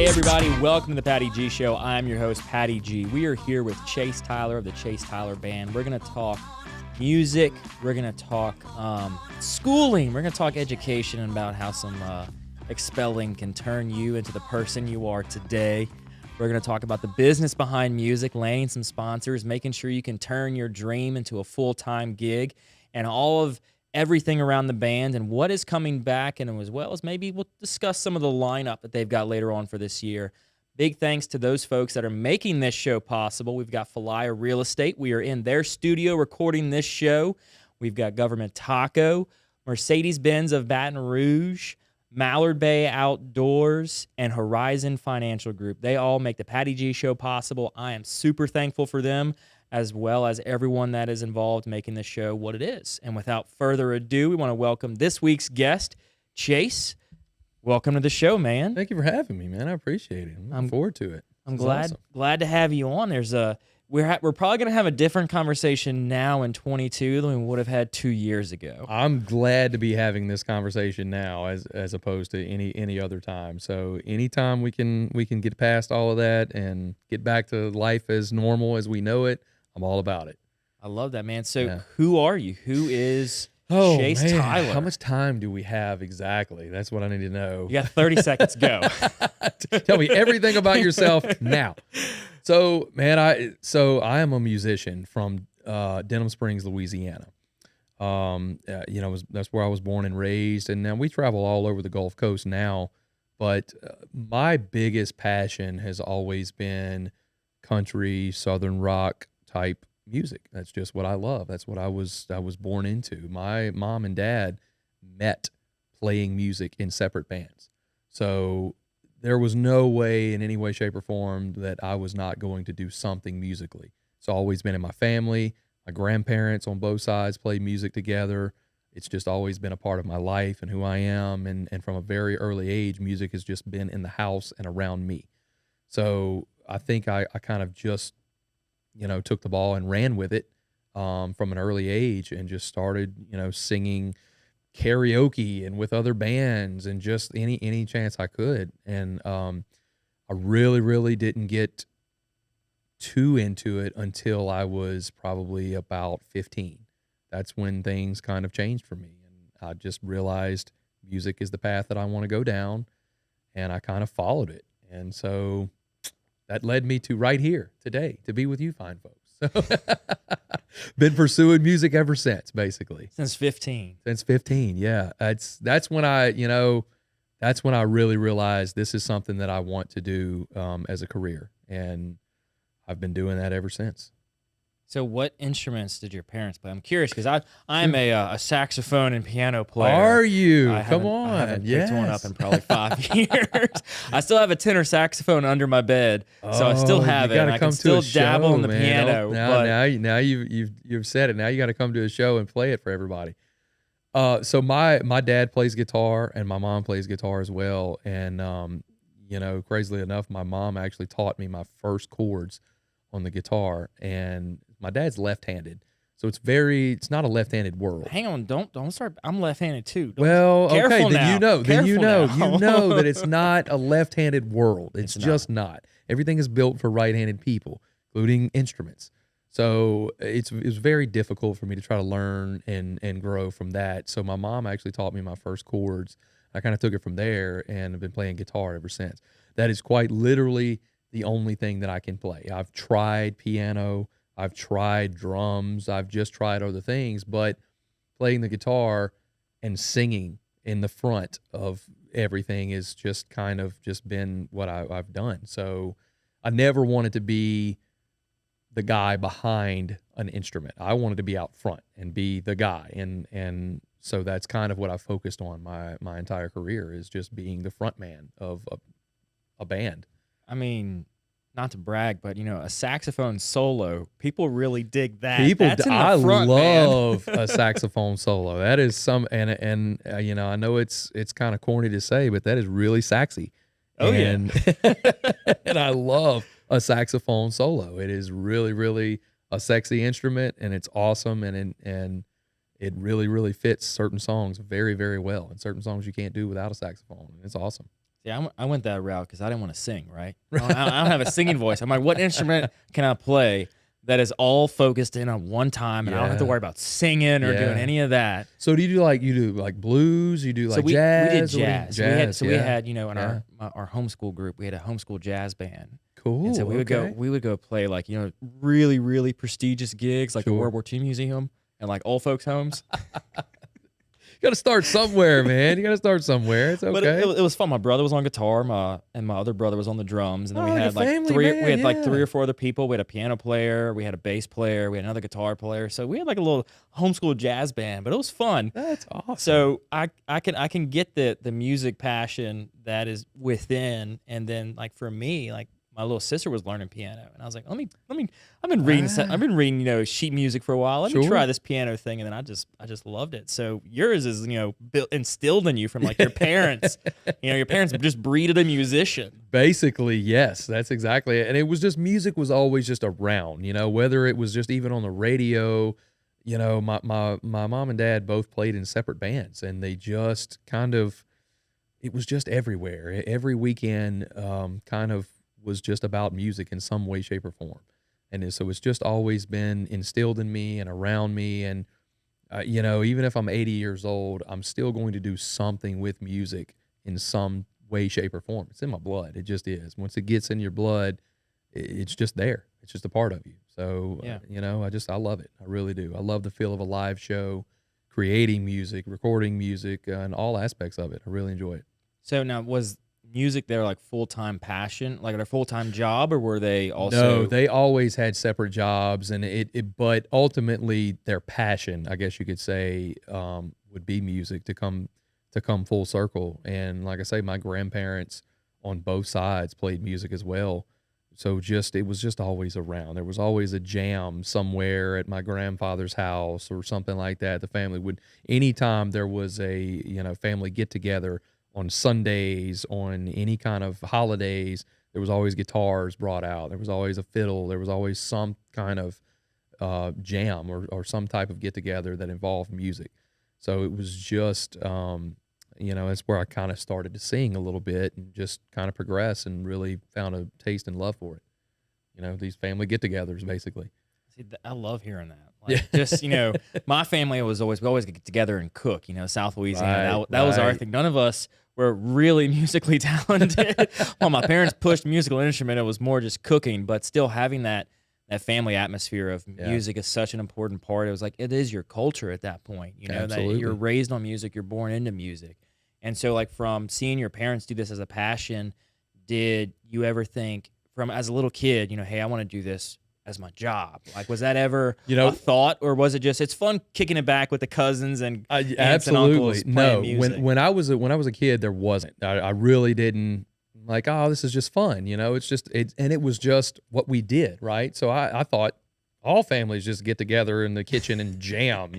Hey everybody, welcome to the Patty G Show. I'm your host, Patty G. We are here with Chase Tyler of the Chase Tyler Band. We're going to talk music, we're going to talk schooling, we're going to talk education and about how some expelling can turn you into the person you are today. We're going to talk about the business behind music, landing some sponsors, making sure you can turn your dream into a full-time gig, and all of everything around the band and what is coming back, and as well as maybe we'll discuss some of the lineup that they've got later on for this year. Big thanks to those folks that are making this show possible. We've got Falaya Real Estate. We are in their studio recording this show. We've got Government Taco, Mercedes-Benz of Baton Rouge, Mallard Bay Outdoors, and Horizon Financial Group. They all make the Patty G Show possible. I am super thankful for them, as well as everyone that is involved making this show what it is. And without further ado, we want to welcome this week's guest, Chase. Welcome to the show, man. Thank you for having me, man. I appreciate it. I'm looking forward to it. I'm glad to have you on. We're probably going to have a different conversation now in 22 than we would have had 2 years ago. I'm glad to be having this conversation now as opposed to any other time. So anytime we can get past all of that and get back to life as normal as we know it, I'm all about it. I love that, man. So Who are you? Who is Chase Tyler? How much time do we have exactly? That's what I need to know. You got 30 seconds. Go. Tell me everything about yourself now. So, man, I am a musician from Denham Springs, Louisiana. That's where I was born and raised, and now we travel all over the Gulf Coast now. But my biggest passion has always been country, southern rock type music. That's just what I love. That's what I was born into. My mom and dad met playing music in separate bands. So there was no way in any way, shape, or form that I was not going to do something musically. It's always been in my family. My grandparents on both sides played music together. It's just always been a part of my life and who I am. And from a very early age, music has just been in the house and around me. So I think I kind of just took the ball and ran with it from an early age and just started, singing karaoke and with other bands and just any chance I could. And I really, really didn't get too into it until I was probably about 15. That's when things kind of changed for me. And I just realized music is the path that I want to go down, and I kind of followed it. And so that led me to right here today to be with you fine folks. So been pursuing music ever since, basically. Since 15. Since 15, yeah. That's when I really realized this is something that I want to do as a career, and I've been doing that ever since. So what instruments did your parents play? I'm curious because I'm a saxophone and piano player. Are you? Come on. I haven't picked one up in probably 5 years. I still have a tenor saxophone under my bed, so I still have it. And I can still dabble in the piano. Now you've said it. Now you got to come to a show and play it for everybody. So my dad plays guitar and my mom plays guitar as well. And crazily enough, my mom actually taught me my first chords on the guitar, and my dad's left-handed, so it's not a left-handed world. Hang on, don't start. I'm left-handed too. Okay, then now. you know that it's not not a left-handed world. It's just not. Everything is built for right-handed people, including instruments. So it was very difficult for me to try to learn and grow from that. So my mom actually taught me my first chords. I kind of took it from there and have been playing guitar ever since. That is quite literally the only thing that I can play. I've tried piano, I've tried drums, I've just tried other things, but playing the guitar and singing in the front of everything is just kind of just been what I've done. So I never wanted to be the guy behind an instrument. I wanted to be out front and be the guy. And so that's kind of what I focused on my entire career, is just being the front man of a band. I mean, not to brag, but a saxophone solo, people really dig that. I love a saxophone solo. That is and I know it's kind of corny to say, but that is really sexy. And I love a saxophone solo. It is really, really a sexy instrument, and it's awesome, and it really, really fits certain songs very, very well. And certain songs you can't do without a saxophone. It's awesome. Yeah, I went that route because I didn't want to sing, right? I don't have a singing voice. I'm like, what instrument can I play that is all focused in on one time, and I don't have to worry about singing or doing any of that? So do you do like blues? You do like jazz? We did jazz. We had in our homeschool group, we had a homeschool jazz band. Cool. And so we would go play like, really, really prestigious gigs like the World War II Museum and like old folks' homes. You got to start somewhere, man. You got to start somewhere. It's okay. But it was fun. My brother was on guitar, and my other brother was on the drums, and then we had like three or four other people. We had a piano player, we had a bass player, we had another guitar player. So we had like a little homeschool jazz band, but it was fun. That's awesome. So I can get the music passion that is within, and then like for me, like my little sister was learning piano, and I was like, let me. I've been reading sheet music for a while. Let me try this piano thing, and then I just loved it. So yours is instilled in you from like your parents. Your parents just breeded a musician. Basically, yes, that's exactly it. And it was just music was always just around. Whether it was just even on the radio. My mom and dad both played in separate bands, and they just it was just everywhere. Every weekend, kind of was just about music in some way, shape, or form. And so it's just always been instilled in me and around me. And, even if I'm 80 years old, I'm still going to do something with music in some way, shape, or form. It's in my blood. It just is. Once it gets in your blood, it's just there. It's just a part of you. So, I love it. I really do. I love the feel of a live show, creating music, recording music, and all aspects of it. I really enjoy it. So now, was music their like full-time passion, like their full-time job, or were they also? No, they always had separate jobs, and but ultimately their passion, I guess you could say, would be music to come full circle. And like I say, my grandparents on both sides played music as well. So it was just always around. There was always a jam somewhere at my grandfather's house or something like that. The family would, anytime there was a family get together, on Sundays, on any kind of holidays, there was always guitars brought out. There was always a fiddle. There was always some kind of jam or some type of get-together that involved music. So it was just, that's where I kind of started to sing a little bit and just kind of progress and really found a taste and love for it. These family get-togethers, basically. See, I love hearing that. Like, just, my family we always get together and cook, South Louisiana. That was our thing. None of us were really musically talented. While my parents pushed musical instrument, it was more just cooking, but still having that family atmosphere of music is such an important part. It was like, it is your culture at that point, Absolutely. that you're raised on music, you're born into music. And so like from seeing your parents do this as a passion, did you ever think as a little kid, hey, I want to do this as my job? Like, was that ever a thought, or was it just it's fun kicking it back with the cousins and aunts and uncles playing music? When I was a kid, there wasn't. I really didn't like. Oh, this is just fun, It's just and it was just what we did, right? So I thought all families just get together in the kitchen and jam.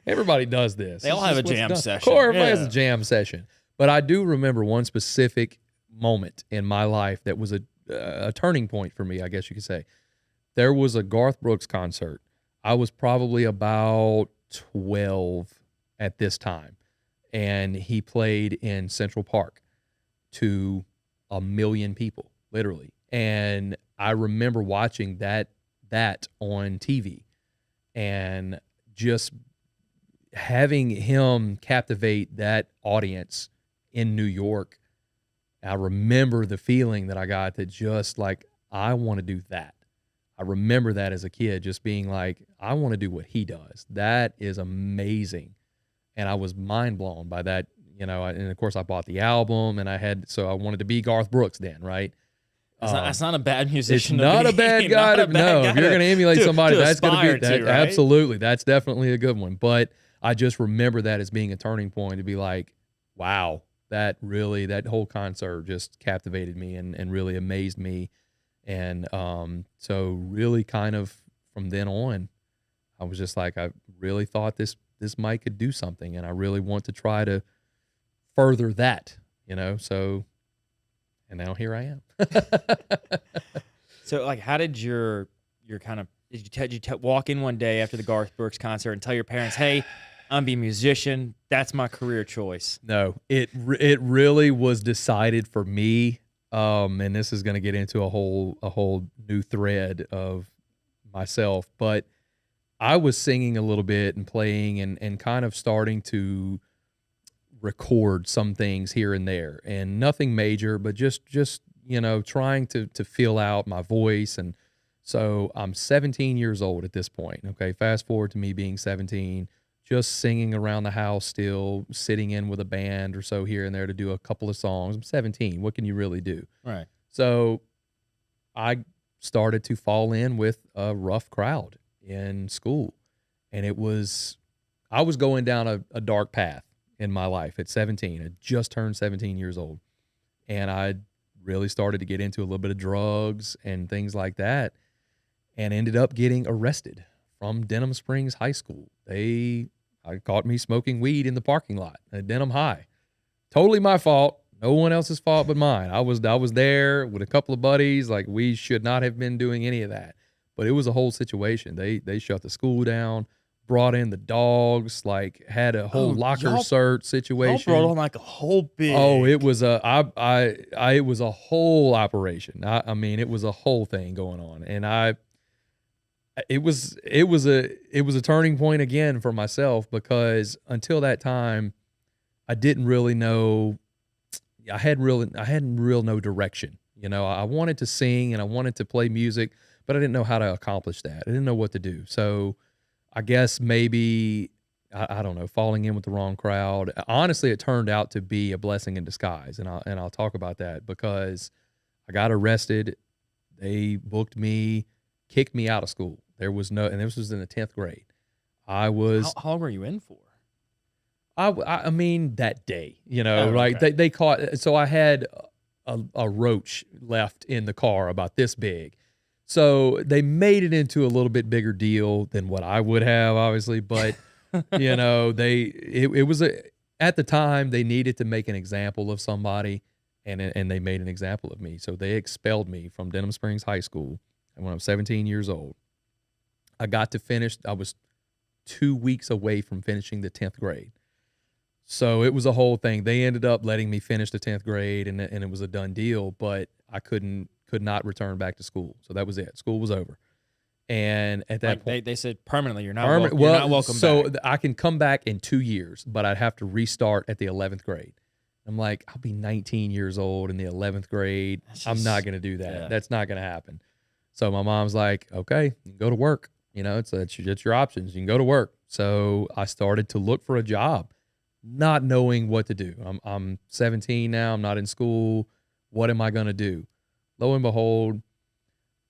Everybody does this. They all have a jam session. Of course, everybody has a jam session. But I do remember one specific moment in my life that was a turning point for me, I guess you could say. There was a Garth Brooks concert. I was probably about 12 at this time, and he played in Central Park to 1 million people, literally. And I remember watching that on TV and just having him captivate that audience in New York. I remember the feeling that I got that just like, I want to do that. I remember that as a kid, just being like, I want to do what he does. That is amazing. And I was mind blown by that, and of course I bought the album and I wanted to be Garth Brooks then, right? That's not a bad musician. It's not a bad guy if you're going to emulate somebody, that's going to be that. Right? Absolutely. That's definitely a good one. But I just remember that as being a turning point to be like, wow, that whole concert just captivated me and really amazed me. And so really kind of from then on, I was just like, I really thought this mic could do something, and I really want to try to further that, so, and now here I am. So like, how did your kind of, did you walk in one day after the Garth Brooks concert and tell your parents, hey, I'm be a musician. That's my career choice. No, it really was decided for me. And this is going to get into a whole new thread of myself, but I was singing a little bit and playing and kind of starting to record some things here and there, and nothing major, but just trying to feel out my voice. And so I'm 17 years old at this point. Okay, fast forward to me being 17, just singing around the house, still sitting in with a band or so here and there to do a couple of songs. I'm 17. What can you really do? Right. So I started to fall in with a rough crowd in school, and I was going down a dark path in my life at 17. I just turned 17 years old, and I really started to get into a little bit of drugs and things like that, and ended up getting arrested from Denham Springs High School. I caught me smoking weed in the parking lot at Denham High. Totally my fault. No one else's fault but mine. I was there with a couple of buddies. Like, we should not have been doing any of that, but it was a whole situation. They shut the school down, brought in the dogs, like had a whole locker search situation. Y'all brought on like a whole big. Oh, it was it was a whole operation. I mean, it was a whole thing going on, and it was a turning point again for myself, because until that time, I didn't really know. I hadn't real no direction. I wanted to sing and I wanted to play music, but I didn't know how to accomplish that. I didn't know what to do. So I guess maybe, I don't know, falling in with the wrong crowd. Honestly, it turned out to be a blessing in disguise, and I'll talk about that, because I got arrested. They booked me, kicked me out of school. There was no, and this was in the 10th grade. I was. How long were you in for? I mean, that day, Oh, right? okay. They caught. So I had a roach left in the car about this big. So they made it into a little bit bigger deal than what I would have, obviously. But it was at the time they needed to make an example of somebody, and they made an example of me. So they expelled me from Denham Springs High School. And when I was 17 years old, I got to finish. I was 2 weeks away from finishing the 10th grade. So it was a whole thing. They ended up letting me finish the 10th grade, and it was a done deal, but I could not return back to school. So that was it. School was over. And at that point, they said permanently, you're not welcome so back. I can come back in 2 years, but I'd have to restart at the 11th grade. I'm like, I'll be 19 years old in the 11th grade. I'm not going to do that. Yeah. That's not going to happen. So my mom's like, okay, you can go to work. It's your options. You can go to work. So I started to look for a job, not knowing what to do. I'm 17 now. I'm not in school. What am I going to do? Lo and behold,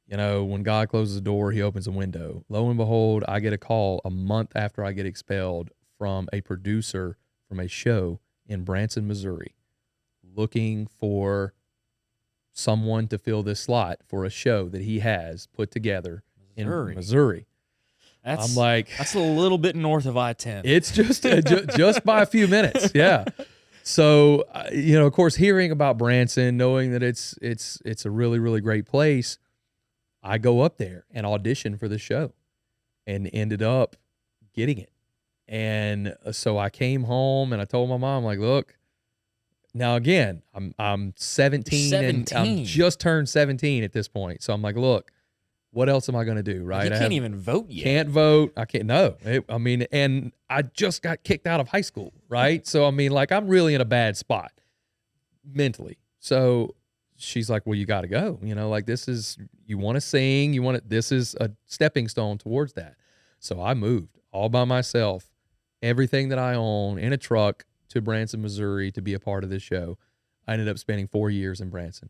when God closes a door, he opens a window. Lo and behold, I get a call a month after I get expelled from a producer from a show in Branson, Missouri, looking for someone to fill this slot for a show that he has put together in Missouri. I'm like, that's a little bit north of I-10. It's just by a few minutes. Yeah. So, of course, hearing about Branson, knowing that it's a really, really great place, I go up there and audition for the show and ended up getting it. And so I came home and I told my mom, like, look, now again, I'm 17 and I'm just turned 17 at this point. So I'm like, look, what else am I going to do, right? You can't even vote yet. Can't vote. I can't. No. And I just got kicked out of high school, right? So, I'm really in a bad spot mentally. So she's like, well, you got to go. You want to sing. This is a stepping stone towards that. So I moved all by myself, everything that I own in a truck to Branson, Missouri to be a part of this show. I ended up spending 4 years in Branson.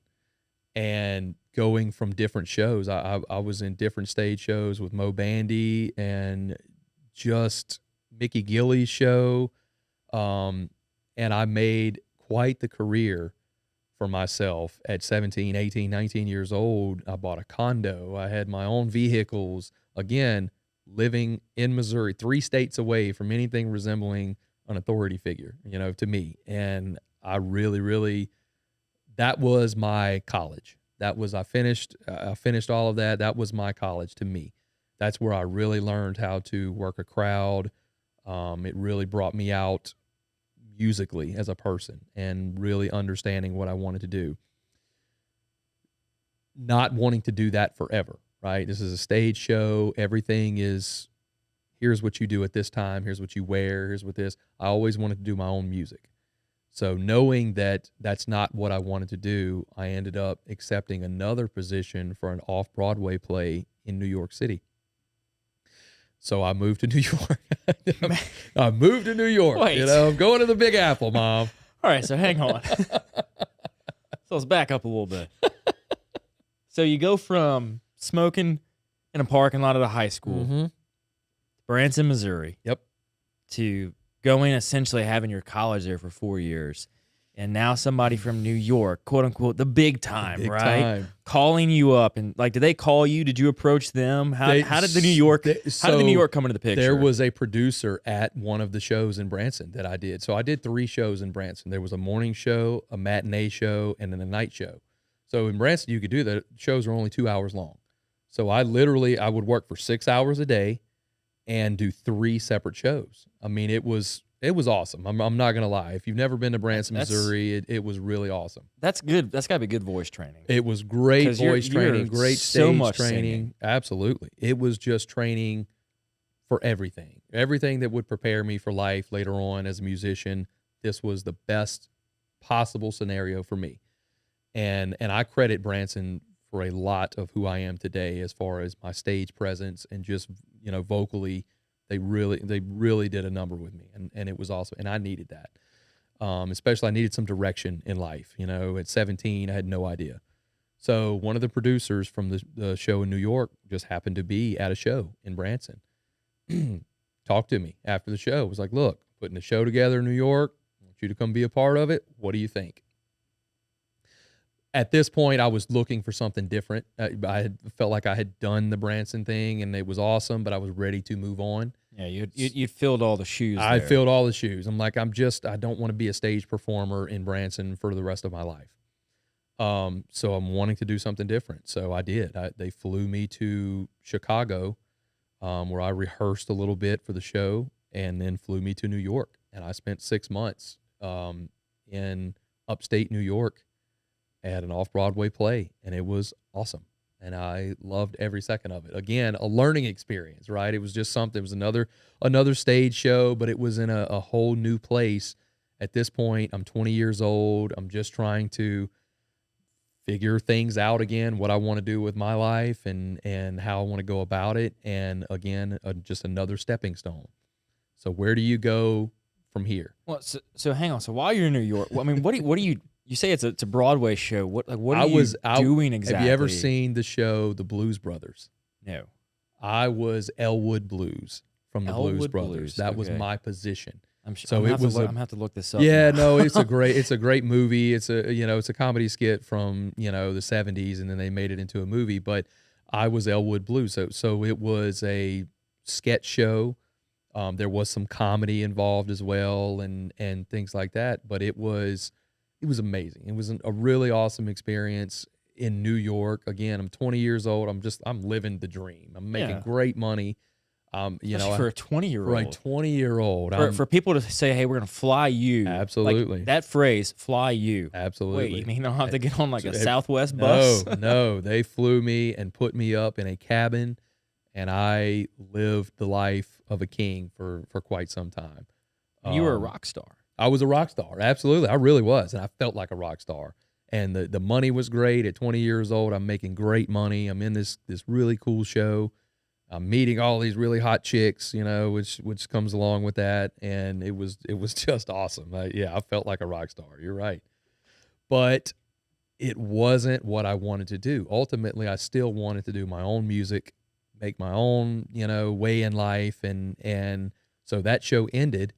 And going from different shows, I was in different stage shows with Mo Bandy and just Mickey Gilley's show. And I made quite the career for myself at 17, 18, 19 years old. I bought a condo. I had my own vehicles. Again, living in Missouri, 3 states away from anything resembling an authority figure, to me. And I really, really... that was my college. I finished all of that. That was my college to me. That's where I really learned how to work a crowd, It really brought me out musically as a person and really understanding what I wanted to do. Not wanting to do that forever, right? This is a stage show. Everything is, here's what you do at this time. Here's what you wear. Here's what this. I always wanted to do my own music. So knowing that that's not what I wanted to do, I ended up accepting another position for an off-Broadway play in New York City. So I moved to New York. I moved to New York. Wait. You know, I'm going to the Big Apple, Mom. All right, so hang on. So let's back up a little bit. So you go from smoking in a parking lot at a high school, Branson, Missouri. Yep. To going essentially having your college there for 4 years. And now somebody from New York, quote unquote, the big time, right? Time. Calling you up and like, did they call you? Did you approach them? How did the New York come into the picture? There was a producer at one of the shows in Branson that I did. So I did 3 shows in Branson. There was a morning show, a matinee show, and then a night show. So in Branson, you could do that. Shows were only 2 hours long. So I would work for 6 hours a day and do 3 separate shows. I mean, it was awesome. I'm not going to lie. If you've never been to Branson, Missouri, it was really awesome. That's good. That's got to be good voice training. It was great voice training, great stage much training. Singing. Absolutely. It was just training for everything. Everything that would prepare me for life later on as a musician. This was the best possible scenario for me. And I credit Branson for a lot of who I am today as far as my stage presence and just, you know, vocally. They really did a number with me, and it was awesome, and I needed that. Especially I needed some direction in life. You know, at 17, I had no idea. So one of the producers from the show in New York just happened to be at a show in Branson. Talked to me after the show. Was like, look, putting a show together in New York. I want you to come be a part of it. What do you think? At this point, I was looking for something different. I had felt like I had done the Branson thing, and it was awesome, but I was ready to move on. Yeah, you'd filled all the shoes. I filled all the shoes. I'm like, I don't want to be a stage performer in Branson for the rest of my life. So I'm wanting to do something different. So I did. They flew me to Chicago, where I rehearsed a little bit for the show, and then flew me to New York. And I spent 6 months in upstate New York at an off-Broadway play, and it was awesome. And I loved every second of it. Again, a learning experience, right? It was just something. It was another stage show, but it was in a whole new place. At this point, I'm 20 years old. I'm just trying to figure things out again, what I want to do with my life and how I want to go about it. And again, just another stepping stone. So where do you go from here? Well, so hang on. So while you're in New York, I mean, what do you? You say it's a Broadway show. What are you doing exactly? Have you ever seen the show The Blues Brothers? No. I was Elwood Blues from the Blues Elwood Brothers. Blues, That was okay. my position. I'm sure. So I'm it was. I'm gonna have to look this up. Yeah, now. no, it's a great movie. It's a comedy skit from the 70s, and then they made it into a movie. But I was Elwood Blues, so it was a sketch show. There was some comedy involved as well, and things like that. But it was amazing. It was a really awesome experience in New York. Again, I'm 20 years old. I'm living the dream. I'm making great money. Especially for a 20-year-old. For a 20-year-old. For people to say, hey, we're going to fly you. Absolutely. Like, that phrase, fly you. Absolutely. Wait, you mean I don't have to get on like a Southwest bus? No. They flew me and put me up in a cabin, and I lived the life of a king for quite some time. You were a rock star. I was a rock star. Absolutely. I really was. And I felt like a rock star. And the money was great. At 20 years old, I'm making great money. I'm in this really cool show. I'm meeting all these really hot chicks, which comes along with that. And it was just awesome. I felt like a rock star. You're right. But it wasn't what I wanted to do. Ultimately, I still wanted to do my own music, make my own, way in life. And so that show ended.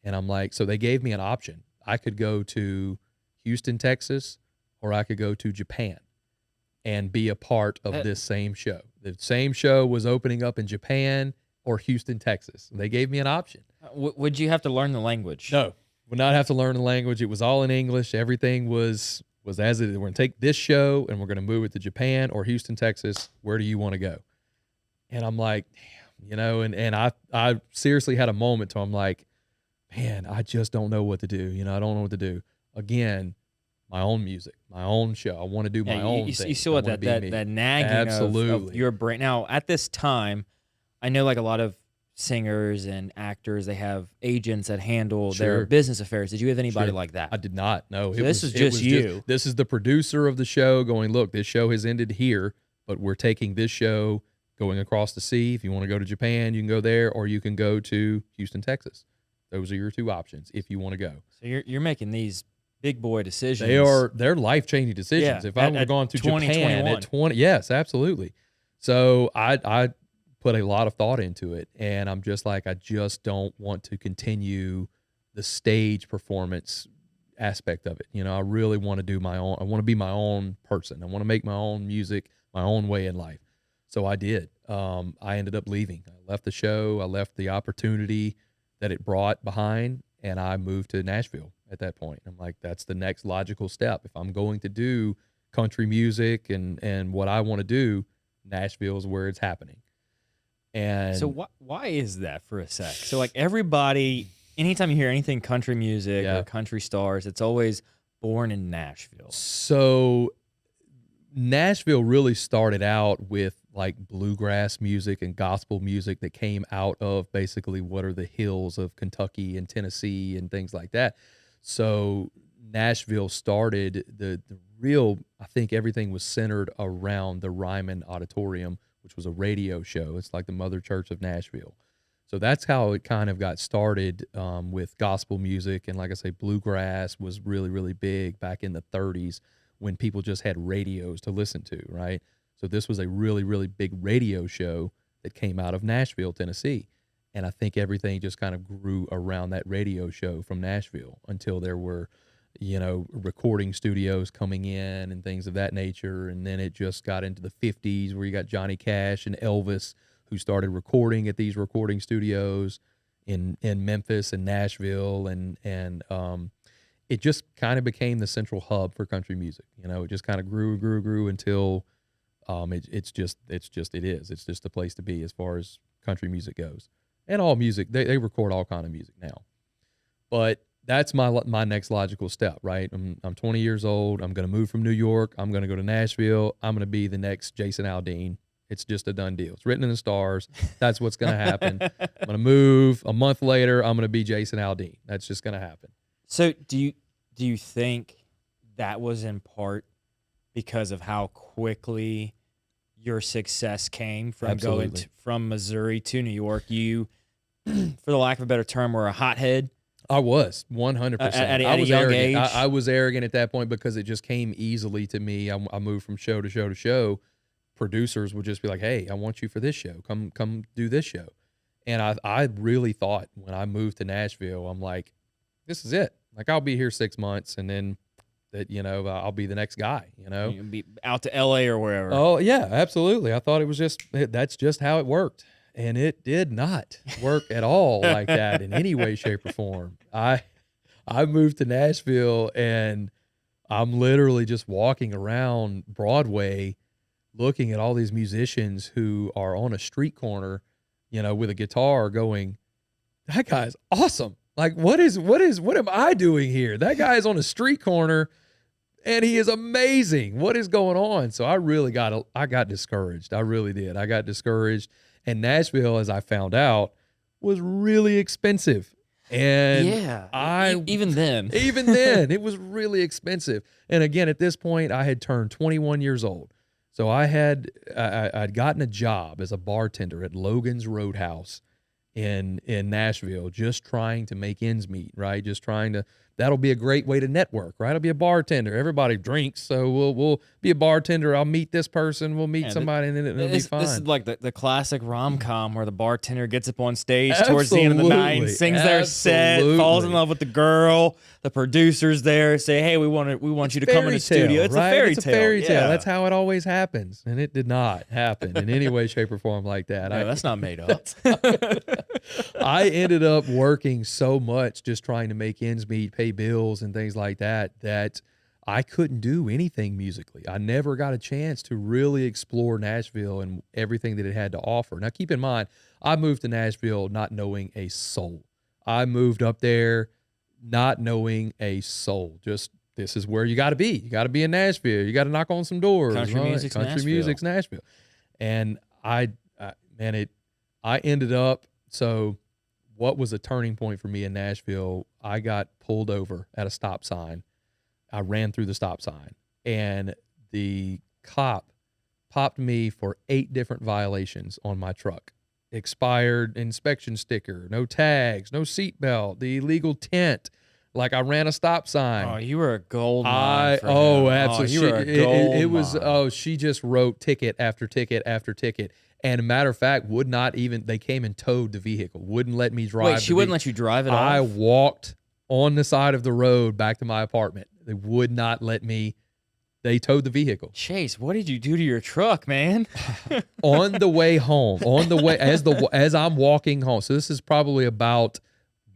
And I'm like, so they gave me an option. I could go to Houston, Texas, or I could go to Japan and be a part of this same show. The same show was opening up in Japan or Houston, Texas. They gave me an option. Would you have to learn the language? No, would not have to learn the language. It was all in English. Everything was as it is. We're going to take this show and we're going to move it to Japan or Houston, Texas. Where do you want to go? And I'm like, and I seriously had a moment to I'm like, man, I just don't know what to do. I don't know what to do. Again, my own music, my own show. I want to do my own thing. You still want that nagging of your brain. Now, at this time, I know like a lot of singers and actors, they have agents that handle their business affairs. Did you have anybody like that? I did not. No. So this was just you. This is the producer of the show going, look, this show has ended here, but we're taking this show going across the sea. If you want to go to Japan, you can go there, or you can go to Houston, Texas. Those are your two options if you want to go. So you're making these big boy decisions. They're life-changing decisions. Yeah, if I would have gone to Japan at 20, yes, absolutely. So I put a lot of thought into it, and I'm just like, I just don't want to continue the stage performance aspect of it. I really want to do my own. I want to be my own person. I want to make my own music, my own way in life. So I did. I ended up leaving. I left the show. I left the opportunity that it brought behind, and I moved to Nashville at that point. I'm like, that's the next logical step. If I'm going to do country music and what I want to do, Nashville is where it's happening. And so why is that for a sec? So like everybody, anytime you hear anything country music or country stars, it's always born in Nashville. So Nashville really started out with like bluegrass music and gospel music that came out of basically what are the hills of Kentucky and Tennessee and things like that. So Nashville started the real, I think everything was centered around the Ryman Auditorium, which was a radio show. It's like the mother church of Nashville. So that's how it kind of got started with gospel music. And like I say, bluegrass was really, really big back in the 30s when people just had radios to listen to, right? So this was a really, really big radio show that came out of Nashville, Tennessee. And I think everything just kind of grew around that radio show from Nashville until there were, recording studios coming in and things of that nature. And then it just got into the 50s where you got Johnny Cash and Elvis who started recording at these recording studios in Memphis and Nashville. And it just kind of became the central hub for country music. It just kind of grew until it's just the place to be as far as country music goes. And all music, they record all kind of music now. But that's my next logical step, right? I'm 20 years old. I'm going to move from New York. I'm going to go to Nashville. I'm going to be the next Jason Aldean. It's just a done deal. It's written in the stars. That's what's going to happen. I'm going to move. A month later, I'm going to be Jason Aldean. That's just going to happen. So do you think that was in part because of how quickly your success came from going from Missouri to New York? You, for the lack of a better term, were a hothead. I was 100%. At a young age. I was arrogant at that point because it just came easily to me. I moved from show to show to show. Producers would just be like, "Hey, I want you for this show. Come do this show." And I really thought when I moved to Nashville, I'm like, this is it. Like I'll be here 6 months, and then that I'll be the next guy. You'll be out to LA or wherever. Oh yeah, absolutely. I thought it was that's just how it worked. And it did not work at all like that in any way, shape, or form. I moved to Nashville, and I'm literally just walking around Broadway looking at all these musicians who are on a street corner, with a guitar going, that guy's awesome. Like, what am I doing here? That guy is on a street corner, and he is amazing. What is going on? So I got discouraged. I really did. I got discouraged. And Nashville, as I found out, was really expensive. And even then, it was really expensive. And again, at this point, I had turned 21 years old. So I'd gotten a job as a bartender at Logan's Roadhouse in Nashville, just trying to make ends meet, right? That'll be a great way to network, right? I'll be a bartender. Everybody drinks, so we'll be a bartender. I'll meet this person. We'll meet somebody, and it'll be fine. This is like the classic rom-com where the bartender gets up on stage towards the end of the night and sings their set, falls in love with the girl. The producers there say, "Hey, we want you to come in the studio." It's right? a fairy it's tale. A fairy tale. Yeah. That's how it always happens, and it did not happen in any way, shape, or form like that. No, that's not made up. I ended up working so much just trying to make ends meet, pay bills and things like that I couldn't do anything musically. I never got a chance to really explore Nashville and everything that it had to offer. Now, keep in mind, I moved to Nashville not knowing a soul. I moved up there not knowing a soul. Just this is where you got to be. You got to be in Nashville. You got to knock on some doors. Country music's Nashville. And I ended up, so what was a turning point for me in Nashville, I got pulled over at a stop sign. I ran through the stop sign, and the cop popped me for 8 different violations on my truck. Expired inspection sticker, no tags, no seatbelt, the illegal tint. Like, I ran a stop sign. Oh, you were a gold mine for him. Absolutely. You were a gold mine. She just wrote ticket after ticket after ticket. And a matter of fact, they came and towed the vehicle, wouldn't let me drive. Wait, she wouldn't let you drive it off? I walked on the side of the road back to my apartment. They would not let me. They towed the vehicle. Chase, what did you do to your truck, man? On the way home, as I'm walking home. So this is probably about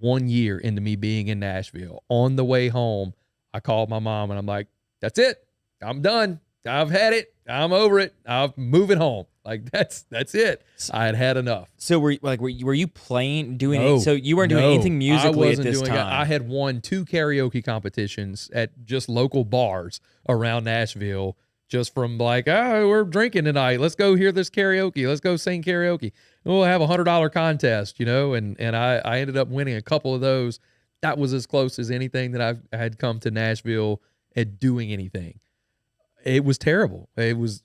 1 year into me being in Nashville. On the way home, I called my mom and I'm like, "That's it. I'm done. I've had it. I'm over it. I'm moving home." Like, that's it. I had enough. So were you playing, doing it? So you weren't doing anything musically at this time? I had won 2 karaoke competitions at just local bars around Nashville, just from like, "Oh, we're drinking tonight. Let's go hear this karaoke. Let's go sing karaoke. We'll have a $100 contest," and I ended up winning a couple of those. That was as close as anything that I had come to Nashville at doing anything. It was terrible. It was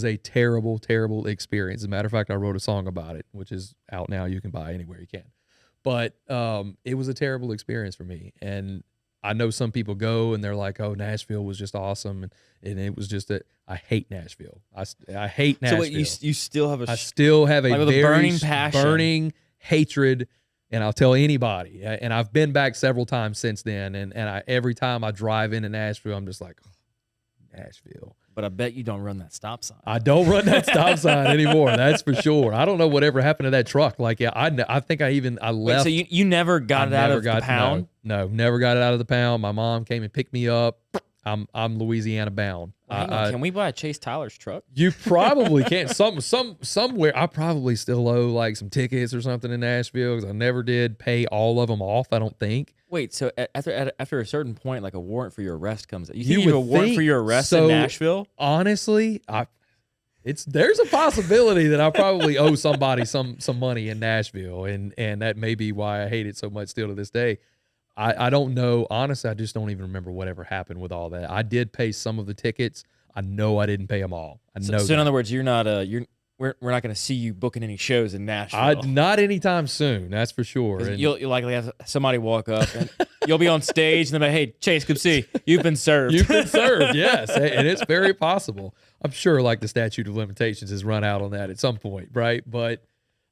a terrible, terrible experience. As a matter of fact, I wrote a song about it, which is out now. You can buy anywhere you can. But it was a terrible experience for me. And I know some people go and they're like, "Oh, Nashville was just awesome," and it was just that I hate Nashville. I hate Nashville. So wait, you still have I still have a very burning passion, burning hatred. And I'll tell anybody. And I've been back several times since then. And every time I drive into Nashville, I'm just like, Nashville. But I bet you don't run that stop sign. I don't run that stop sign anymore. That's for sure. I don't know whatever happened to that truck. Like, yeah, I think I left. Wait, so you never got it out of the pound? No, never got it out of the pound. My mom came and picked me up. I'm Louisiana bound. Well, can we buy Chase Tyler's truck? You probably can't. Somewhere. I probably still owe like some tickets or something in Nashville because I never did pay all of them off. I don't think. Wait, so after a certain point, like a warrant for your arrest comes out. You think you have a warrant for your arrest in Nashville? Honestly, there's a possibility that I probably owe somebody some money in Nashville, and that may be why I hate it so much still to this day. I don't know. Honestly, I just don't even remember whatever happened with all that. I did pay some of the tickets. I know I didn't pay them all. So in other words, you're not we're not going to see you booking any shows in Nashville. Not anytime soon, that's for sure. And you'll likely have somebody walk up and you'll be on stage and they'll be like, "Hey, Chase, come see. You've been served." You've been served, yes. And it's very possible. I'm sure like the statute of limitations has run out on that at some point, right? But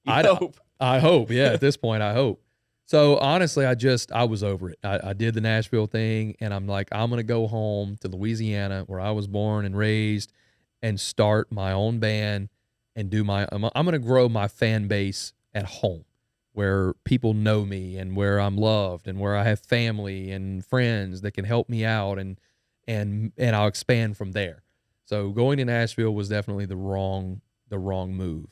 I hope, yeah, at this point, I hope. So honestly, I was over it. I did the Nashville thing, and I'm like, I'm going to go home to Louisiana where I was born and raised and start my own band and I'm going to grow my fan base at home where people know me and where I'm loved and where I have family and friends that can help me out, and I'll expand from there. So going to Nashville was definitely the wrong move.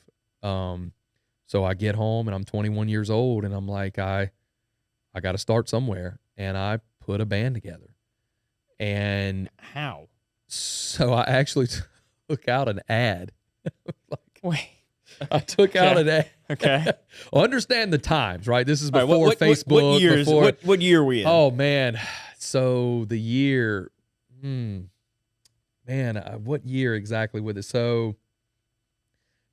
So I get home and I'm 21 years old and I'm like, I got to start somewhere. And I put a band together. And how? So I actually took out an ad. Wait. I took out an ad. Okay. Understand the times, right? This is before Facebook. What years? What year are we in? Oh, man. So the year, what year exactly with it? So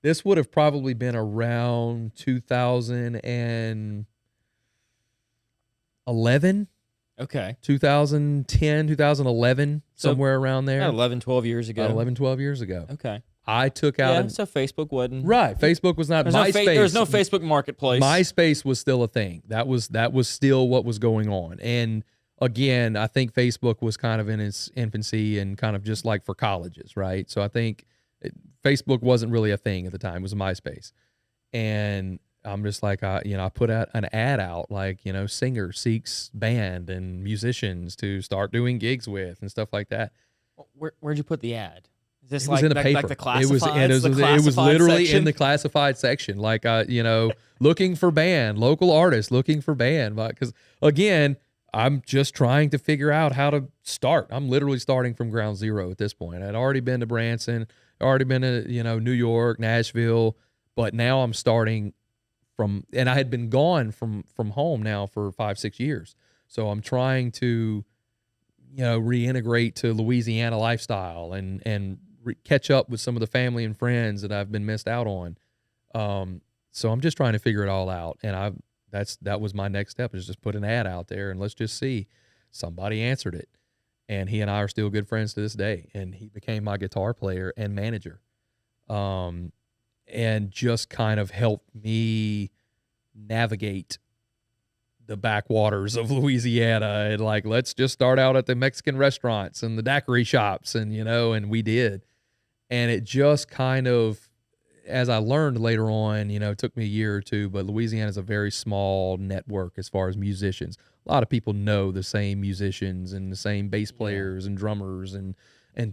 this would have probably been around 2011. Okay. 2010, 2011, somewhere around there. 11, 12 years ago. 11, 12 years ago. Okay. I took out... so Facebook wasn't... Right. Facebook was not... MySpace. There was no Facebook Marketplace. MySpace was still a thing. That was still what was going on. And again, I think Facebook was kind of in its infancy and kind of just like for colleges, right? So I think... Facebook wasn't really a thing at the time. It was MySpace. And I'm just like, I put out an ad out like, singer seeks band and musicians to start doing gigs with and stuff like that. Where'd you put the ad? This It was in the paper. like the It was, classifieds? it was literally section? in the classified section. Like, looking for band, local artists looking for band. Because again, I'm just trying to figure out how to start. I'm literally starting from ground zero at this point. I'd already been to Branson, already been to, New York, Nashville, but now I'm starting from, and I had been gone from home now for 5-6 years. So I'm trying to, reintegrate to Louisiana lifestyle and catch up with some of the family and friends that I've been missed out on. So I'm just trying to figure it all out. And that was my next step, is just put an ad out there and let's just see. Somebody answered it. And he and I are still good friends to this day. And he became my guitar player and manager. And just kind of helped me navigate the backwaters of Louisiana, and like, let's just start out at the Mexican restaurants and the daiquiri shops, and and we did. And it just kind of, as I learned later on, it took me a year or two, but Louisiana is a very small network as far as musicians. A lot of people know the same musicians and the same bass players and drummers and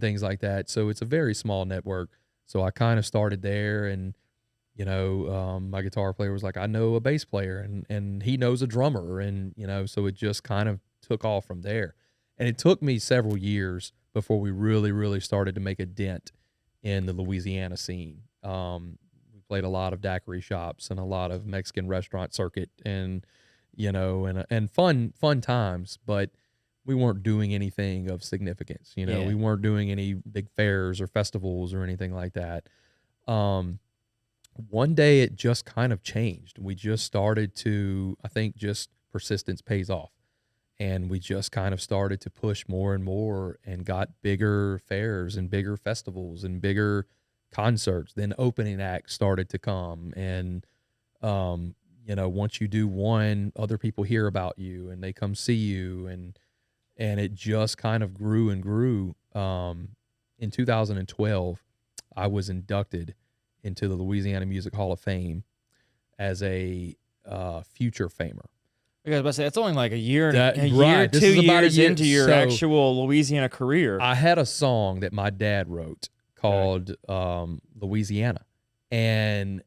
things like that. So it's a very small network. So I kind of started there, and my guitar player was like, I know a bass player, and he knows a drummer, and so it just kind of took off from there. And it took me several years before we really, really started to make a dent in the Louisiana scene. We played a lot of daiquiri shops and a lot of Mexican restaurant circuit, and and fun times, but we weren't doing anything of significance. We weren't doing any big fairs or festivals or anything like that. One day it just kind of changed. We just started to, I think just persistence pays off. And we just kind of started to push more and more and got bigger fairs and bigger festivals and bigger concerts. Then opening acts started to come. And, once you do one, other people hear about you and they come see you. And it just kind of grew and grew. In 2012, I was inducted into the Louisiana Music Hall of Fame as a future famer. I was about to say, that's only like a year, Right. 2 years into your actual Louisiana career. I had a song that my dad wrote called Louisiana, and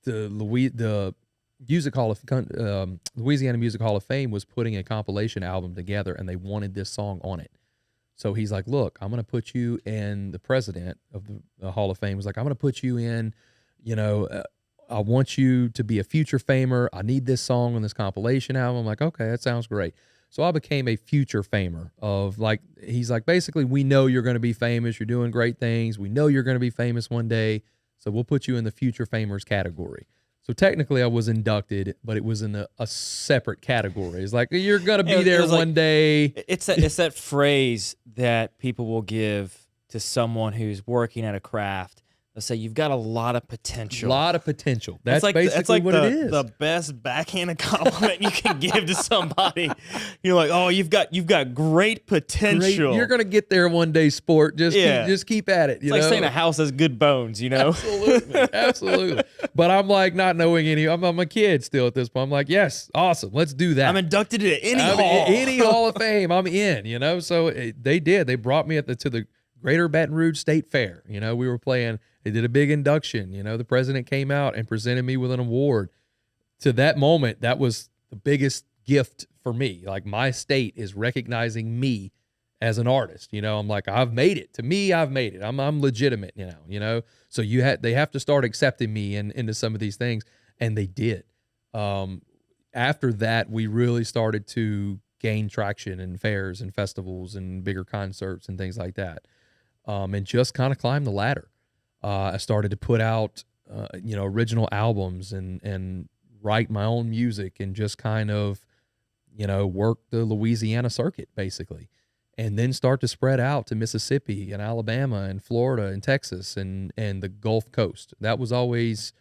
the Louisiana Music Hall of Fame was putting a compilation album together, and they wanted this song on it. So he's like, look, I'm going to put you in, the president of the Hall of Fame was like, I'm going to put you in, I want you to be a future famer. I need this song on this compilation album. I'm like, okay, that sounds great. So I became a future famer of, like, he's like, basically, we know you're going to be famous. You're doing great things. We know you're going to be famous one day. So we'll put you in the future famers category. So technically I was inducted, but it was in a separate category. It's like, you're going to be there one day. It's that phrase that people will give to someone who's working at a craft. They'll say, you've got a lot of potential. A lot of potential. That's basically what it is. The best backhanded compliment you can give to somebody. You're like, oh, you've got great potential. You're gonna get there one day, sport. Just keep at it. It's like saying a house has good bones. Absolutely. But I'm like not knowing any. I'm a kid still at this point. I'm like, yes, awesome. Let's do that. I'm inducted into any Hall of Fame. I'm in. So they did. They brought me to the Greater Baton Rouge State Fair. We were playing. They did a big induction. The president came out and presented me with an award. To that moment, that was the biggest gift for me. Like, my state is recognizing me as an artist. I'm like, I've made it. To me, I've made it. I'm legitimate now. So they have to start accepting me into some of these things, and they did. After that, we really started to gain traction in fairs and festivals and bigger concerts and things like that, and just kind of climb the ladder. I started to put out, original albums and write my own music and just kind of, work the Louisiana circuit basically, and then start to spread out to Mississippi and Alabama and Florida and Texas and the Gulf Coast. That was always,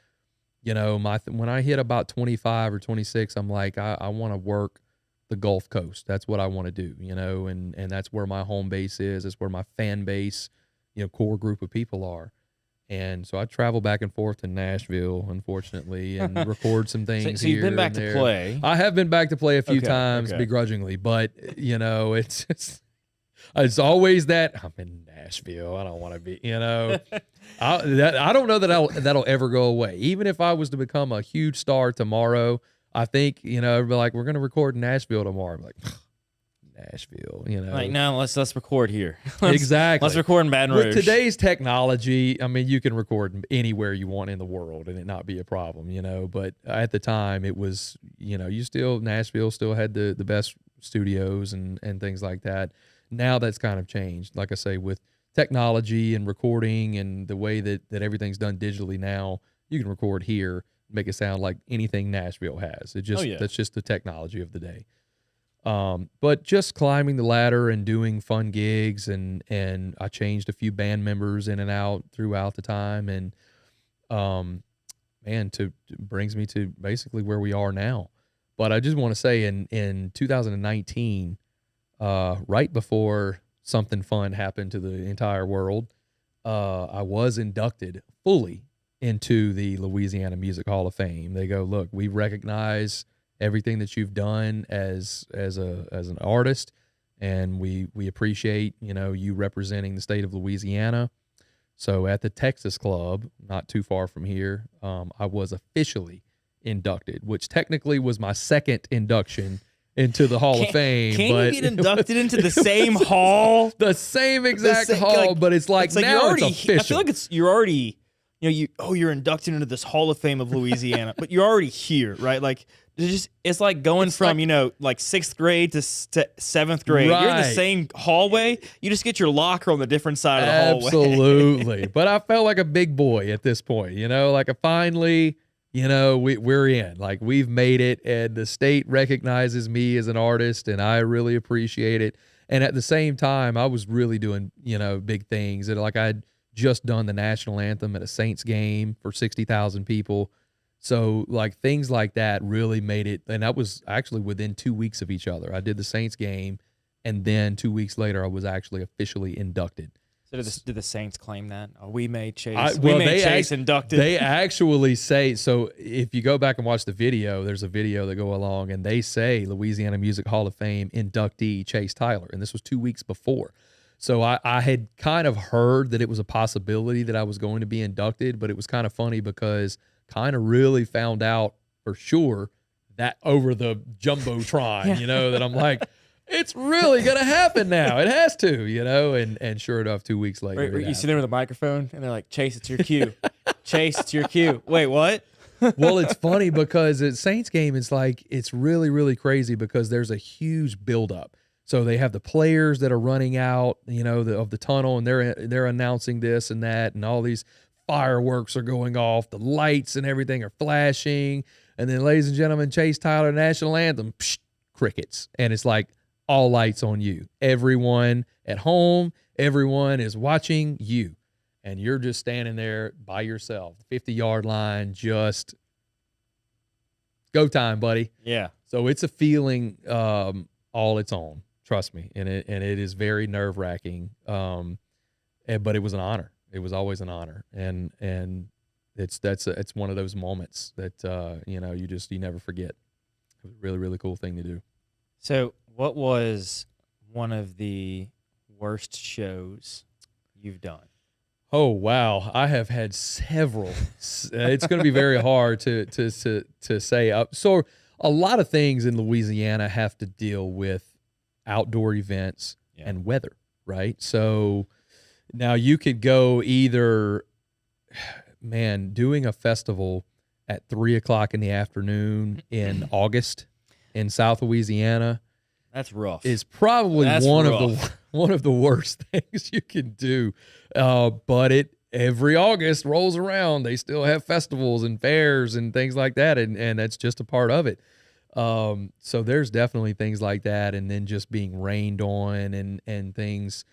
when I hit about 25 or 26, I'm like, I want to work the Gulf Coast. That's what I want to do, and that's where my home base is. It's where my fan base, core group of people are. And so I travel back and forth to Nashville, unfortunately, and record some things. So you've been back to play. I have been back to play a few times, begrudgingly, but it's just, It's always that I'm in Nashville. I don't want to be, I don't know that that'll ever go away. Even if I was to become a huge star tomorrow, I think, everybody like, we're going to record in Nashville tomorrow. I'm like, Nashville, Like, no, let's record here. Exactly. Let's record in Baton Rouge. With today's technology, I mean, you can record anywhere you want in the world and it not be a problem, But at the time, it was, Nashville still had the best studios and things like that. Now that's kind of changed. Like I say, with technology and recording and the way that everything's done digitally now, you can record here, make it sound like anything Nashville has. That's just the technology of the day. But just climbing the ladder and doing fun gigs, and I changed a few band members in and out throughout the time, and brings me to basically where we are now. But I just want to say in 2019, right before something fun happened to the entire world, I was inducted fully into the Louisiana Music Hall of Fame. They go, look, we recognize everything that you've done as an artist, and we appreciate you representing the state of Louisiana. So at the Texas Club, not too far from here, I was officially inducted, which technically was my second induction into the Hall of Fame. Can but you get inducted into the same hall? The same exact hall, but it's like now it's official. I feel like you're already, you're inducted into this Hall of Fame of Louisiana, but you're already here, right? Like it's like going from like sixth grade to seventh grade. Right. You're in the same hallway. You just get your locker on the different side of the hallway. Absolutely. But I felt like a big boy at this point. Like I finally, we're in. Like we've made it, and the state recognizes me as an artist, and I really appreciate it. And at the same time, I was really doing big things. And like I'd just done the national anthem at a Saints game for 60,000 people. So like things like that really made it, and that was actually within 2 weeks of each other. I did the Saints game, and then 2 weeks later, I was actually officially inducted. So did the Saints claim that? Oh, we made Chase. We made Chase inducted. They actually say, so if you go back and watch the video, there's a video that go along, and they say Louisiana Music Hall of Fame inductee Chase Tyler, and this was 2 weeks before. So I had kind of heard that it was a possibility that I was going to be inducted, but it was kind of funny because kind of really found out for sure that over the Jumbotron, that I'm like, it's really going to happen now. It has to, and sure enough, 2 weeks later. You see them with a microphone, and they're like, Chase, it's your cue. Chase, it's your cue. Wait, what? Well, it's funny because at Saints game, it's like, it's really, really crazy because there's a huge buildup. So they have the players that are running out, of the tunnel, and they're announcing this and that, and all these fireworks are going off, the lights and everything are flashing, and then, ladies and gentlemen, Chase Tyler national anthem, crickets, and it's like all lights on you. Everyone at home, everyone is watching you, and you're just standing there by yourself, 50-yard line, just go time, buddy. Yeah. So it's a feeling all its own. Trust me, and it is very nerve-wracking, but it was an honor. It was always an honor, and it's one of those moments that you never forget. It was a really, really cool thing to do. So, what was one of the worst shows you've done? Oh wow, I have had several. It's going to be very hard to say. So a lot of things in Louisiana have to deal with outdoor events and weather, right? So now you could go either, doing a festival at 3:00 in the afternoon in August in South Louisiana. That's rough. Is probably one of the worst things you can do. But every August rolls around, they still have festivals and fairs and things like that, and that's just a part of it. So there's definitely things like that, and then just being rained on and things.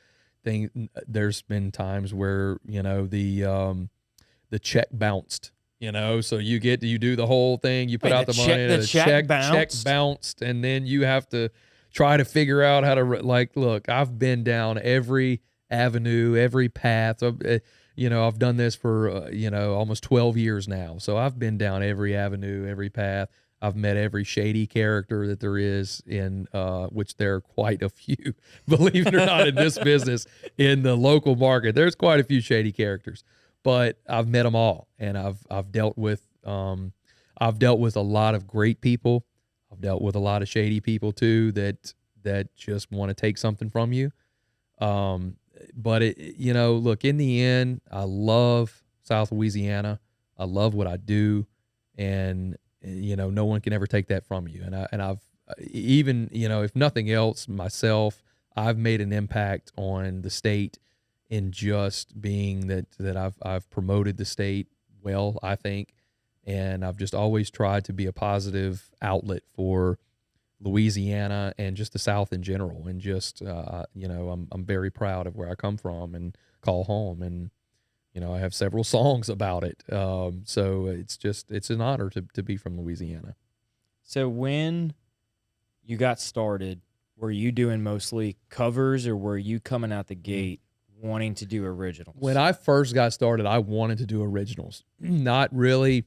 There's been times where the check bounced. So you do the whole thing, you put out the money, the check bounced, and then you have to try to figure out how to look. I've been down every avenue, every path. I've done this for almost 12 years now, so I've been down every avenue, every path. I've met every shady character that there is in, which there are quite a few, believe it or not, in this business, in the local market. There's quite a few shady characters, but I've met them all, and I've dealt with a lot of great people. I've dealt with a lot of shady people too that just want to take something from you. But look, in the end, I love South Louisiana. I love what I do, and no one can ever take that from you. And I've even, if nothing else, myself, I've made an impact on the state in just being that I've promoted the state well, I think, and I've just always tried to be a positive outlet for Louisiana and just the South in general. And just I'm very proud of where I come from and call home, and I have several songs about it. So it's an honor to be from Louisiana. So when you got started, were you doing mostly covers, or were you coming out the gate wanting to do originals? When I first got started, I wanted to do originals. Not having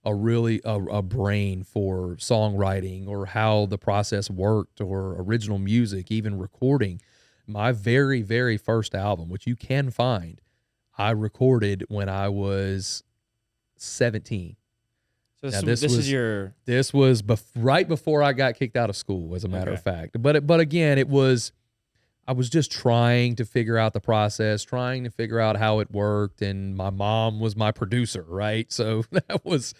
a brain for songwriting or how the process worked or original music, even recording. My very, very first album, which you can find, I recorded when I was 17. So Now, this was right before I got kicked out of school, as a matter of fact. But again, I was just trying to figure out the process, trying to figure out how it worked, and my mom was my producer, right? So that was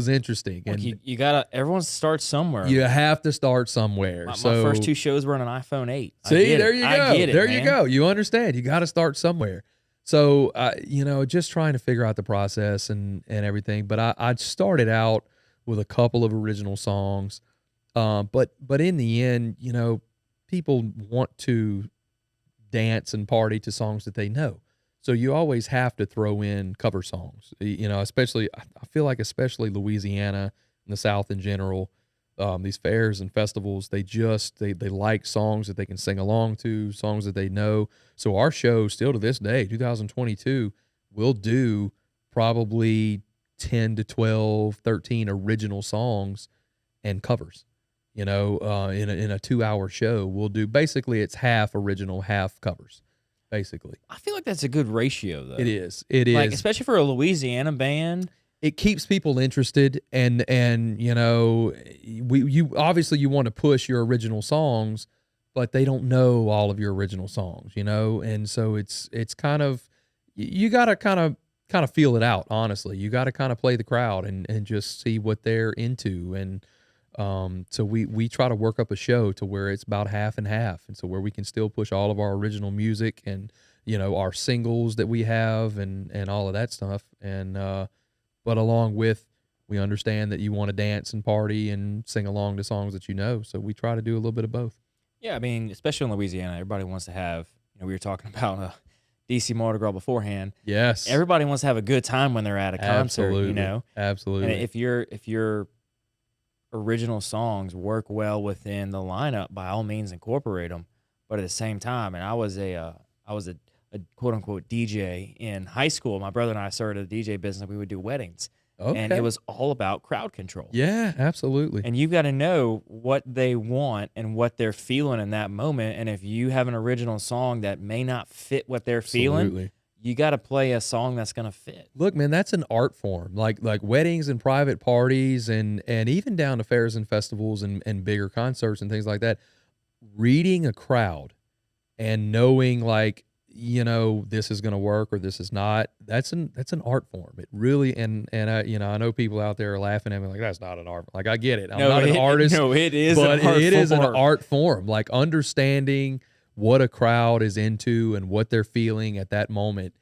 interesting. Look, And you gotta, everyone starts somewhere. you have to start somewhere. My first 2 shows were on an iPhone 8. See, there you go. I get it, there man. you go. You understand. You got to start somewhere. So, just trying to figure out the process and everything. But I started out with a couple of original songs. But in the end, people want to dance and party to songs that they know. So you always have to throw in cover songs, especially, I feel like especially Louisiana and the South in general, these fairs and festivals, they like songs that they can sing along to, songs that they know. So our show still to this day, 2022, will do probably 10 to 12, 13 original songs and covers. In a 2-hour show, we'll do, basically it's half original, half covers, basically. I feel like that's a good ratio, though. It is. Like, especially for a Louisiana band. It keeps people interested, and you obviously you want to push your original songs, but they don't know all of your original songs, and so it's kind of, you got to kind of feel it out. Honestly, you got to kind of play the crowd and just see what they're into. And so we try to work up a show to where it's about half and half, and so where we can still push all of our original music and our singles that we have and all of that stuff, and but along with, we understand that you want to dance and party and sing along to songs that so we try to do a little bit of both. Yeah, I mean, especially in Louisiana, everybody wants to have, we were talking about DC Mardi Gras beforehand. Yes. Everybody wants to have a good time when they're at a concert, Absolutely. And if your original songs work well within the lineup, by all means incorporate them. But at the same time, and I was a quote unquote DJ in high school. My brother and I started a DJ business. We would do weddings. Okay. And it was all about crowd control. Yeah, absolutely. And you've got to know what they want and what they're feeling in that moment. And if you have an original song that may not fit what they're feeling, you got to play a song that's going to fit. Look, man, that's an art form. Like weddings and private parties and even down to fairs and festivals and bigger concerts and things like that. Reading a crowd and knowing, like, this is going to work or this is not, that's an art form. It really, and I know people out there are laughing at me like, that's not an art. Like, I get it. I'm not an artist. No, it is. But it is an art form. Like, understanding what a crowd is into and what they're feeling at that moment,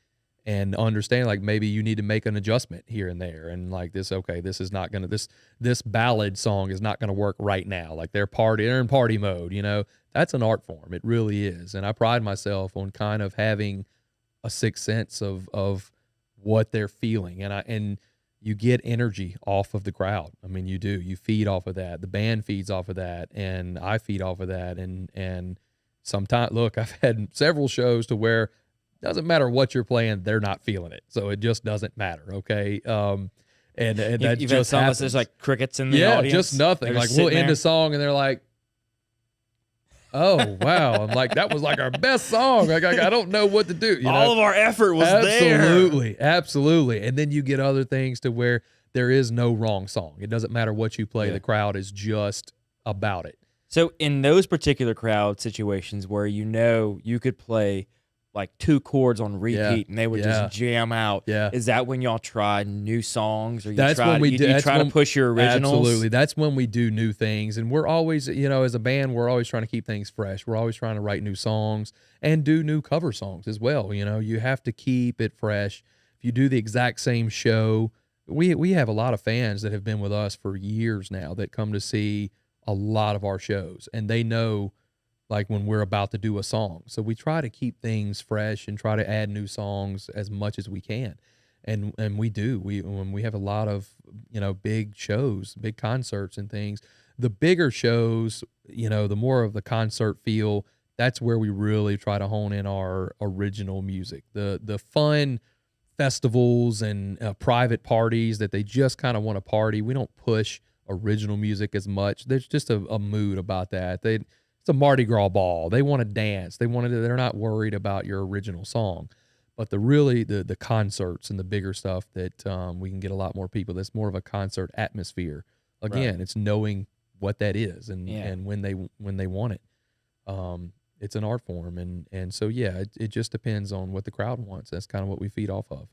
and understanding, like, maybe you need to make an adjustment here and there. And like, this is not going to, this ballad song is not going to work right now. Like, they're in party mode, That's an art form. It really is. And I pride myself on kind of having a sixth sense of what they're feeling. And you get energy off of the crowd. I mean, you do. You feed off of that. The band feeds off of that, and I feed off of that. And sometimes, look, I've had several shows to where it doesn't matter what you're playing, they're not feeling it. So it just doesn't matter, okay? and that's You've had just some of us, happens. there's like crickets in the audience. Just nothing. They're Like just we'll sitting end there. a song and they're like, "Oh wow!" I'm like, "That was like our best song." Like I don't know what to do. All of our effort was there. Absolutely. And then you get other things to where there is no wrong song. It doesn't matter what you play. Yeah. The crowd is just about it. So in those particular crowd situations where you could play like 2 chords on repeat and they would just jam out, is that when y'all try new songs, or you try to push your originals? Absolutely. That's when we do new things. And we're always, as a band, we're always trying to keep things fresh. We're always trying to write new songs and do new cover songs as well. You have to keep it fresh. If you do the exact same show, we have a lot of fans that have been with us for years now that come to see a lot of our shows, and they know like when we're about to do a song. So we try to keep things fresh and try to add new songs as much as we can. And we do. When we have a lot of, big shows, big concerts and things, the bigger shows, the more of the concert feel, that's where we really try to hone in our original music. The fun festivals and private parties that they just kind of want to party, we don't push original music as much. There's just a mood about that. It's a Mardi Gras ball. They want to dance. They're not worried about your original song. But the concerts and the bigger stuff that we can get a lot more people. That's more of a concert atmosphere. Again, It's knowing what that is and when they want it. It's an art form, and so it just depends on what the crowd wants. That's kind of what we feed off of.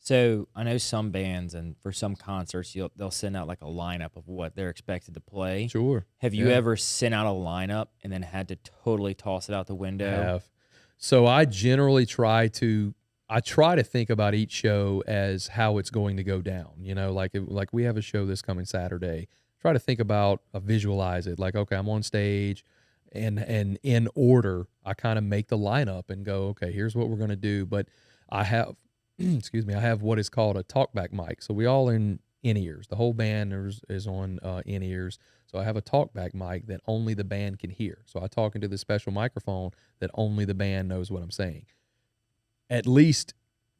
So I know some bands, and for some concerts, they'll send out like a lineup of what they're expected to play. Sure. Have you ever sent out a lineup and then had to totally toss it out the window? I have. So I generally try to think about each show as how it's going to go down. Like we have a show this coming Saturday. Try to think about, visualize it. Like, okay, I'm on stage, and in order, I kind of make the lineup and go, okay, here's what we're going to do. But I have, I have what is called a talkback mic. So we all in ears. The whole band is on in ears. So I have a talkback mic that only the band can hear. So I talk into this special microphone that only the band knows what I'm saying. At least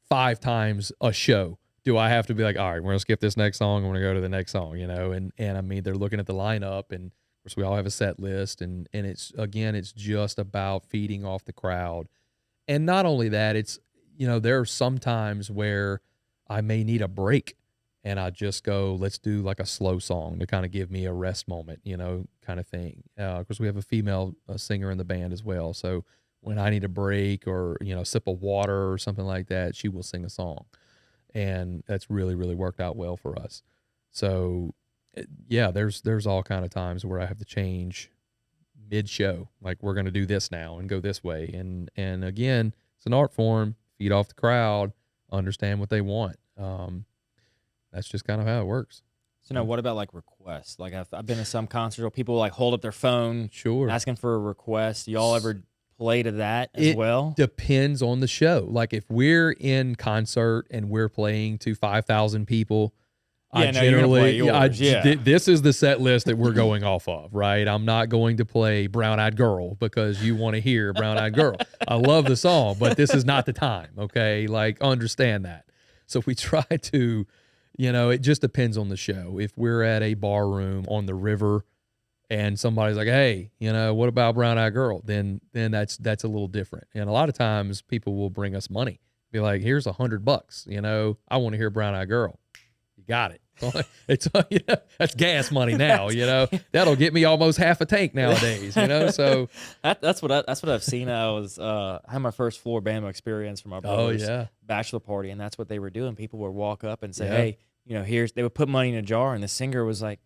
5 times a show do I have to be like, all right, we're going to skip this next song, and we're going to go to the next song, And I mean, they're looking at the lineup, and of course we all have a set list, and it's just about feeding off the crowd. And not only that, it's, there are some times where I may need a break, and I just go, let's do like a slow song to kind of give me a rest moment, kind of thing. Of course, we have a female singer in the band as well. So when I need a break or, sip of water or something like that, she will sing a song. And that's really, really worked out well for us. So, there's all kind of times where I have to change mid-show. Like, we're going to do this now and go this way. And again, it's an art form. Feed off the crowd, understand what they want. That's just kind of how it works. So now, what about like requests? Like I've been to some concerts where people like hold up their phone, asking for a request. Do y'all ever play to that as well? Depends on the show. Like if we're in concert and we're playing to 5,000 people, this is the set list that we're going off of, right? I'm not going to play Brown Eyed Girl because you want to hear Brown Eyed Girl. I love the song, but this is not the time, okay? Like, understand that. So we try to, it just depends on the show. If we're at a bar room on the river and somebody's like, hey, what about Brown Eyed Girl? Then that's a little different. And a lot of times people will bring us money. Be like, here's $100, I want to hear Brown Eyed Girl. You got it. It's that's gas money now. That'll get me almost half a tank nowadays. So that's what I've seen. I had my first floor Bama experience from my brother's bachelor party, and that's what they were doing. People would walk up and say, "Hey, they would put money in a jar," and the singer was like,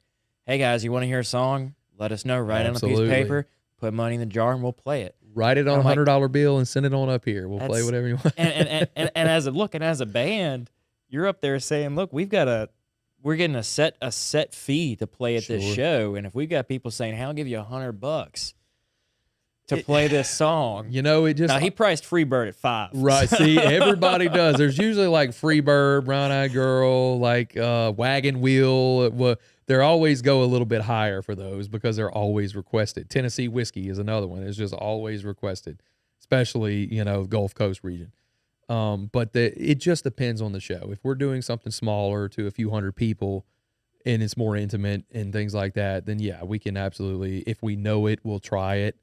"Hey guys, you want to hear a song? Let us know. Write it on a piece of paper, put money in the jar, and we'll play it. Write it on a $100 bill and send it on up here. We'll play whatever you want." and as a band, you're up there saying, "Look, we're getting a set fee to play at this show, and if we've got people saying, hey, I'll give you $100 to play this song." Now he priced Freebird at $5. Right. See, everybody does. There's usually like Freebird, Brown Eyed Girl, like Wagon Wheel. They always go a little bit higher for those because they're always requested. Tennessee Whiskey is another one. It's just always requested, especially, Gulf Coast region. But it just depends on the show. If we're doing something smaller to a few hundred people and it's more intimate and things like that, then yeah, we can absolutely, if we know it, we'll try it.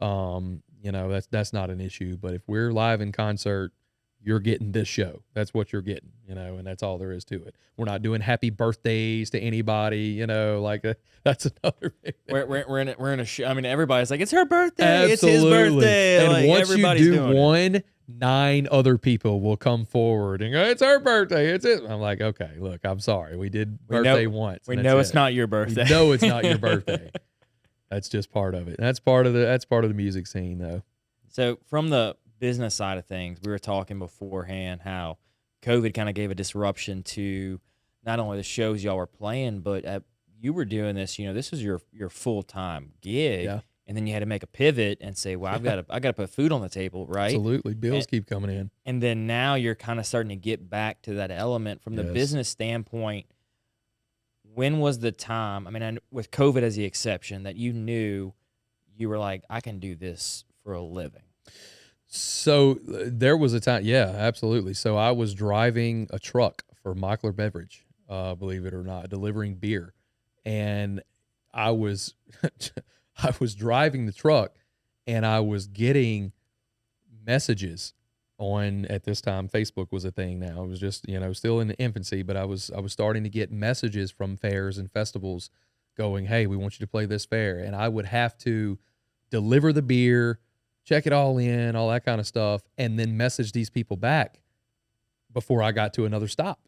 That's not an issue. But if we're live in concert, you're getting this show. That's what you're getting, and that's all there is to it. We're not doing happy birthdays to anybody, that's another big thing. We're in a show. I mean, everybody's like, it's her birthday. Absolutely. It's his birthday. And like, once everybody's you do doing one, it. 9 other people will come forward and go, it's her birthday. It's it. I'm like, okay, look, I'm sorry. We did birthday once. We know it's not your birthday. We know it's not your birthday. That's just part of it. That's part of the music scene, though. So from the business side of things, we were talking beforehand how COVID kind of gave a disruption to not only the shows y'all were playing, but you were doing this. This was your full-time gig. Yeah. And then you had to make a pivot and say, well, I got to put food on the table, right? Absolutely. Bills keep coming in. And then now you're kind of starting to get back to that element from the business standpoint. When was the time, I mean, with COVID as the exception, that you knew you were like, I can do this for a living? So there was a time, yeah, absolutely. So I was driving a truck for Mockler Beverage, believe it or not, delivering beer. And I was I was driving the truck and I was getting messages on, at this time, Facebook was a thing now. It was just, still in the infancy, but I was starting to get messages from fairs and festivals going, hey, we want you to play this fair. And I would have to deliver the beer, check it all in, all that kind of stuff, and then message these people back before I got to another stop.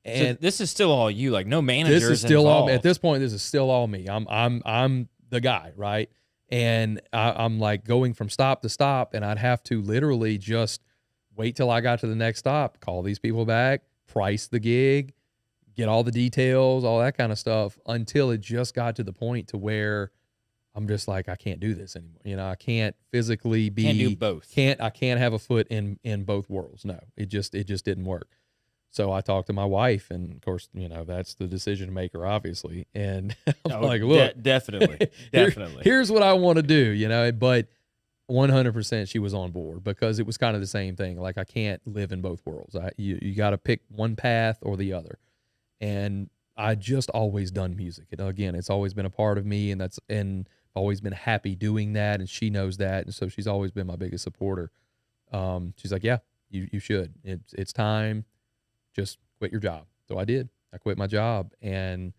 And so this is still all you, like no managers. This is still involved. all at this point. This is still all me. I'm the guy, right? And I'm like going from stop to stop, and I'd have to literally just wait till I got to the next stop, call these people back, price the gig, get all the details, all that kind of stuff, until it just got to the point to where I'm just like, I can't do this anymore. I can't physically be. Can't do both. I can't have a foot in both worlds. No, it just didn't work. So I talked to my wife, and of course, that's the decision maker, obviously. And I'm like, look, definitely. Here's what I want to do, but 100% she was on board, because it was kind of the same thing. Like, I can't live in both worlds. You got to pick one path or the other. And I just always done music. And again, it's always been a part of me, and I've always been happy doing that. And she knows that. And so she's always been my biggest supporter. She's like, yeah, you should. It's time. Just quit your job. So I did. I quit my job. And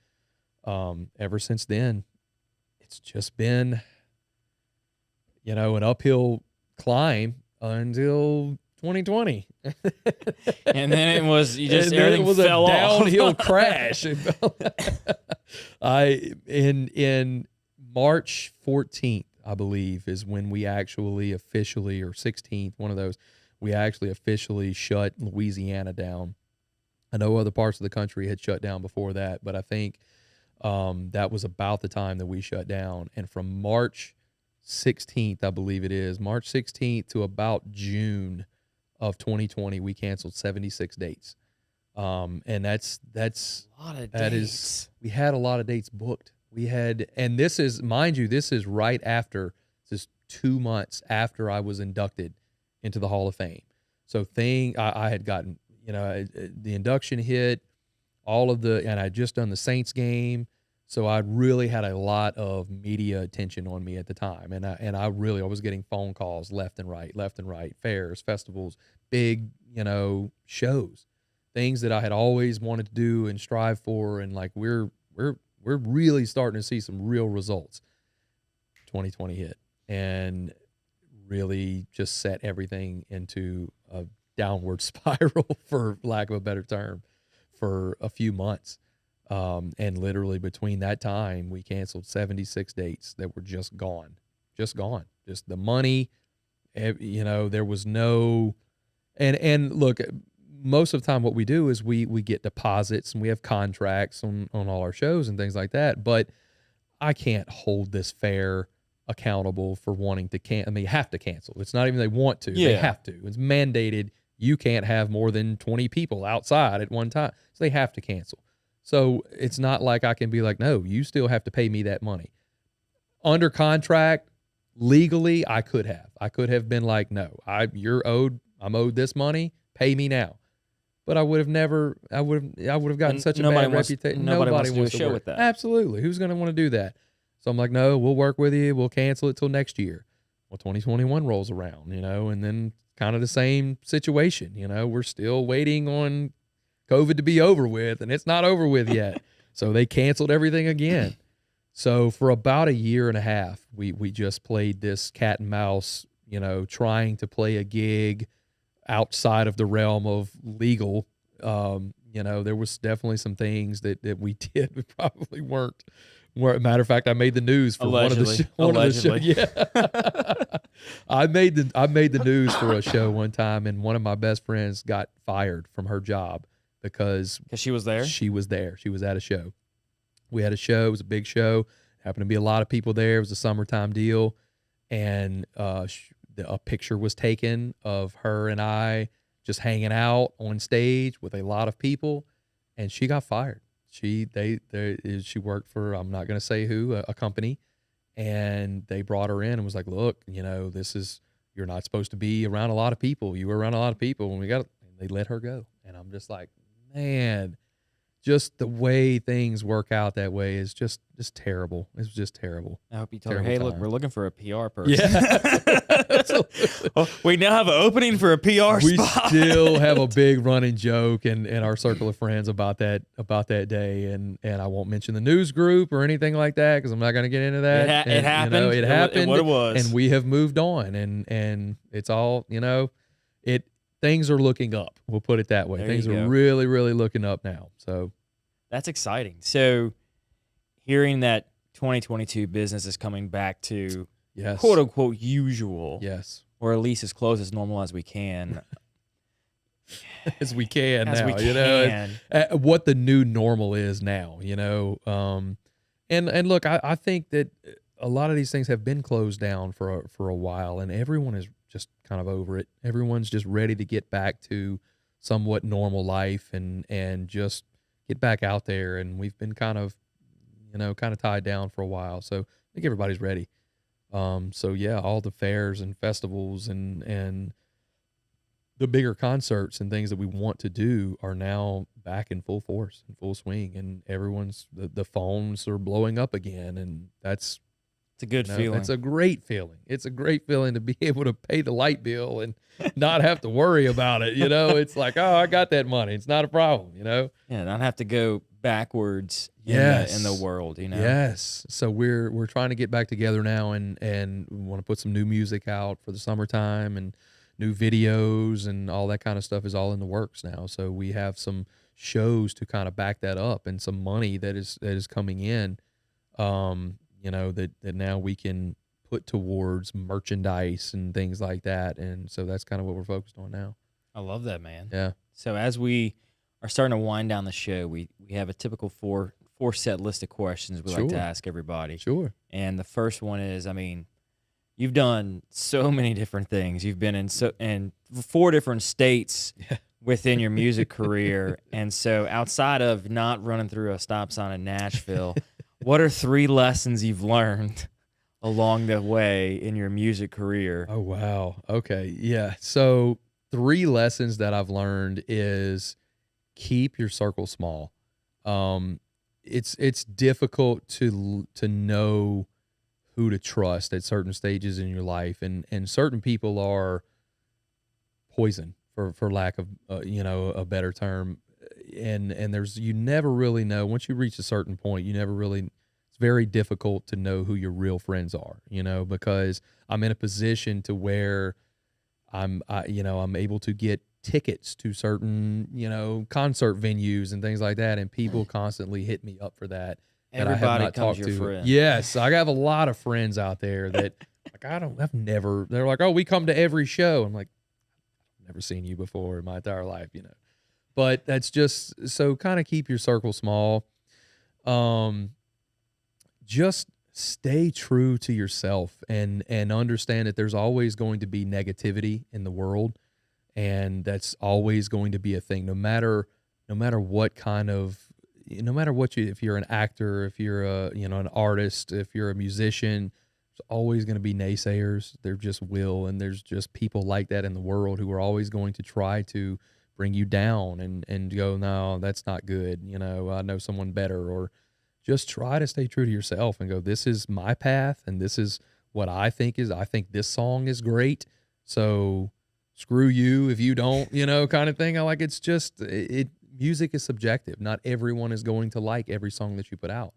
ever since then, it's just been, an uphill climb until 2020. And then it was, everything was fell a off. downhill crash. In March 14th, I believe, is when we actually officially, or 16th, one of those, we actually officially shut Louisiana down. I know other parts of the country had shut down before that, but I think that was about the time that we shut down. And from March 16th, I believe it is, March 16th to about June of 2020, we canceled 76 dates. And that's A lot of dates. we had a lot of dates booked. We had, and this is, mind you, this is 2 months after I was inducted into the Hall of Fame. So I had gotten, the induction hit, and I had just done the Saints game. So I really had a lot of media attention on me at the time. And I was getting phone calls left and right, fairs, festivals, big, shows, things that I had always wanted to do and strive for. And like, we're really starting to see some real results. 2020 hit and really just set everything into a downward spiral, for lack of a better term, for a few months. And literally between that time, we canceled 76 dates that were just gone. Just the money, there was no, and look, most of the time what we do is we get deposits and we have contracts on all our shows and things like that. But I can't hold this fair accountable for wanting to you have to cancel. It's not even they want to, they have to. It's mandated. You can't have more than 20 people outside at one time. So they have to cancel. So it's not like I can be like, no, you still have to pay me that money. Under contract, legally, I could have been like, no, I'm owed this money. pay me now. But I would have never, I would have gotten And such a nobody bad wants- reputation. nobody wants to do a wants show work. with that. Absolutely. Who's going to want to do that? So I'm like, no, we'll work with you. We'll cancel it till next year. Well, 2021 rolls around, and then kind of the same situation. We're still waiting on COVID to be over with, and it's not over with yet. So they canceled everything again. So for about a year and a half, we just played this cat and mouse, trying to play a gig outside of the realm of legal. There was definitely some things that we did that probably weren't. Matter of fact, I made the news for Allegedly. one of the shows. Yeah, I made the news for a show one time, and one of my best friends got fired from her job because she was there. She was there. She was at a show. We had a show. It was a big show. Happened to be a lot of people there. It was a summertime deal, and a picture was taken of her and I just hanging out on stage with a lot of people, and she got fired. She worked for, I'm not going to say who, a company, and they brought her in and was like, look, you're not supposed to be around a lot of people. You were around a lot of people when and they let her go. And I'm just like, man, just the way things work out that way is just terrible. It's just terrible. I hope you told her, Terrible hey, look, time. we're looking for a PR person. Yeah. Oh, we now have an opening for a PR We spot. still have a big running joke in our circle of friends about that day, and I won't mention the news group or anything like that because I'm not going to get into that. It happened. It happened. What it was, and we have moved on, and it's all things are looking up. We'll put it that way. There Things you are go. really, really looking up now. So that's exciting. So hearing that 2022 business is coming back to yes, quote unquote usual, yes, or at least as close as normal as we can. as we can As now. we can. What the new normal is now. And look, I think that a lot of these things have been closed down for a while, and everyone is just kind of over it. Everyone's just ready to get back to somewhat normal life and just get back out there. And we've been kind of tied down for a while. So I think everybody's ready. So yeah, all the fairs and festivals and the bigger concerts and things that we want to do are now back in full force, in full swing, and everyone's the phones are blowing up again, and that's It's a good feeling. It's a great feeling. It's a great feeling to be able to pay the light bill and not have to worry about it. It's like, oh, I got that money. It's not a problem. Yeah, not have to go backwards Yes. in the world. Yes. So we're trying to get back together now, and we want to put some new music out for the summertime, and new videos and all that kind of stuff is all in the works now. So we have some shows to kind of back that up, and some money that is coming in. That now we can put towards merchandise and things like that. And so that's kind of what we're focused on now. I love that, man. Yeah. So as we are starting to wind down the show, we have a typical four set list of questions we like to Sure. ask everybody. Sure. And the first one is, you've done so many different things. You've been in 4 different states within your music career. And so outside of not running through a stop sign in Nashville, what are 3 lessons you've learned along the way in your music career? Oh, wow. Okay. Yeah. So 3 lessons that I've learned is keep your circle small. It's difficult to know who to trust at certain stages in your life, and certain people are poison for lack of a better term. And you never really know. Once you reach a certain point, it's very difficult to know who your real friends are, because I'm in a position to where I'm able to get tickets to certain, concert venues and things like that. And people constantly hit me up for that. Everybody that I have not becomes talked your to. friend. Yes. I have a lot of friends out there that they're like, oh, we come to every show. I'm like, I've never seen you before in my entire life, but that's just, so kind of keep your circle small. Just stay true to yourself and understand that there's always going to be negativity in the world, and that's always going to be a thing, no matter what kind of, no matter what if you're an actor, if you're an artist, if you're a musician, there's always going to be naysayers. There just will, and there's just people like that in the world who are always going to try to bring you down and go, no, that's not good. You know, I know someone better, or just try to stay true to yourself and go, this is my path, and this is what I think this song is great. So screw you if you don't, you know, kind of thing. I like, it's just, music is subjective. Not everyone is going to like every song that you put out.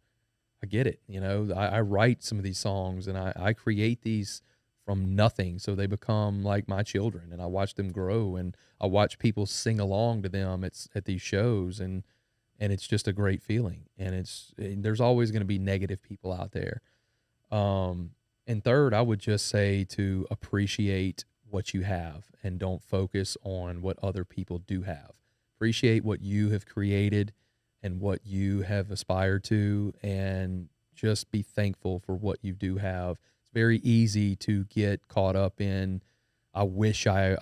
I get it. You know, I write some of these songs, and I create these from nothing. So they become like my children, and I watch them grow, and I watch people sing along to them at these shows. And it's just a great feeling. And there's always going to be negative people out there. And third, I would just say to appreciate what you have and don't focus on what other people do have. Appreciate what you have created and what you have aspired to, and just be thankful for what you do have. It's very easy to get caught up in, I wish I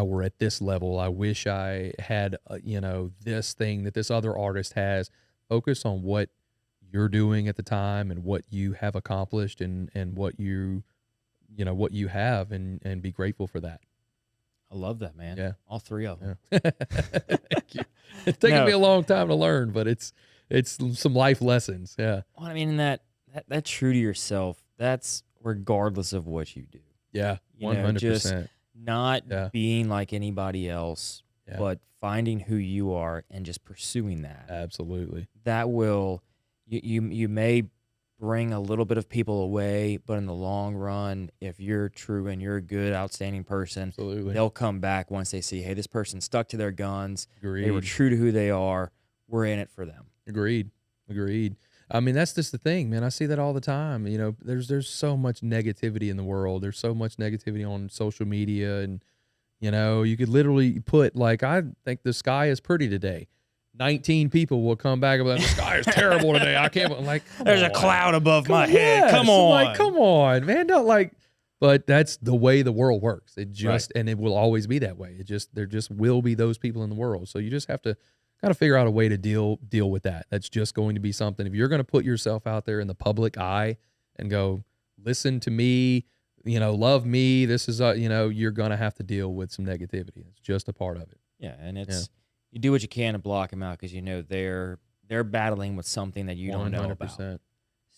were at this level. I wish I had, you know, this thing that this other artist has. Focus on what you're doing at the time and what you have accomplished, and what you know, what you have, and be grateful for that. I love that, man. Yeah. All three of them. Yeah. Thank you. It's taken me a long time to learn, but it's some life lessons. Yeah. Well, I mean, that true to yourself, that's regardless of what you do. Yeah. 100%. Just 100%. not being like anybody else, but finding who you are and just pursuing that. Absolutely. That will, you may bring a little bit of people away, but in the long run, if you're true and you're a good, outstanding person, Absolutely. they'll come back once they see, hey, this person stuck to their guns. Agreed. They were true to who they are. We're in it for them. Agreed. I mean, that's just the thing, man. I see that all the time. You know, there's so much negativity in the world. There's so much negativity on social media, and, you know, you could literally put, like, I think the sky is pretty today. 19 people will come back and be like, the sky is terrible today. I can't, like, there's a cloud above my head. Come on. Like, come on, man. Don't, like, but that's the way the world works. It just, and it will always be that way. There just will be those people in the world. So you just have to kind of figure out a way to deal with that. That's just going to be something. If you're going to put yourself out there in the public eye and go, listen to me, you know, love me, this is, you know, you're going to have to deal with some negativity. It's just a part of it. Yeah. And you do what you can to block them out, because you know they're battling with something that you don't know about.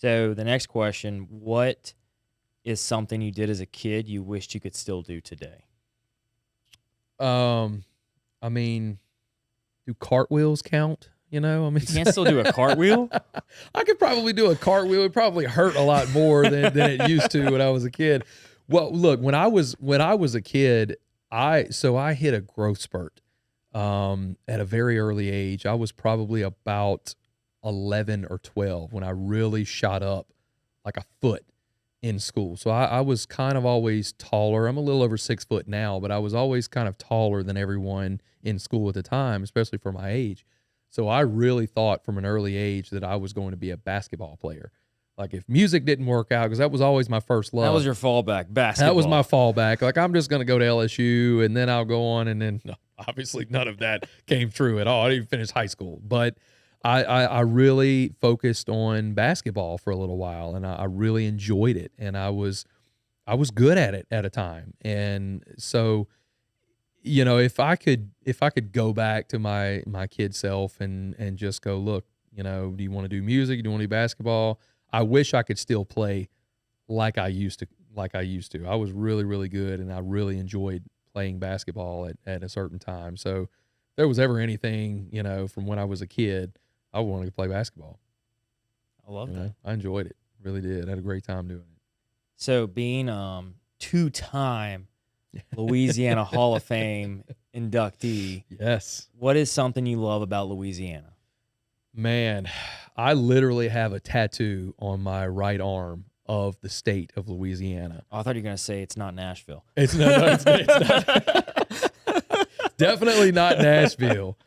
So the next question, what is something you did as a kid you wished you could still do today? I mean, do cartwheels count? You know, I mean, you can't still do a cartwheel? I could probably do a cartwheel. It would probably hurt a lot more than it used to when I was a kid. Well, look, when I was a kid, I hit a growth spurt at a very early age. I was probably about 11 or 12 when I really shot up like a foot in school. So I was kind of always taller. I'm a little over 6 foot now, but I was always kind of taller than everyone in school at the time, especially for my age. So I really thought from an early age that I was going to be a basketball player. Like, if music didn't work out, because that was always my first love. That was your fallback, basketball. That was my fallback. Like, I'm just going to go to LSU, and then I'll go on, and then obviously none of that came true at all. I didn't even finish high school. But I really focused on basketball for a little while, and I really enjoyed it, and I was good at it at a time. And so, you know, if I could go back to my kid self and just go, look, you know, do you want to do music? Do you want to do basketball? I wish I could still play like I used to. I was really, really good, and I really enjoyed playing basketball at a certain time. So if there was ever anything, you know, from when I was a kid, I wanted to play basketball. I love that. I enjoyed it. Really did. I had a great time doing it. So being two-time Louisiana Hall of Fame inductee. Yes. What is something you love about Louisiana? Man, I literally have a tattoo on my right arm of the state of Louisiana. Oh, I thought you were going to say it's not Nashville. It's not. Definitely not Nashville.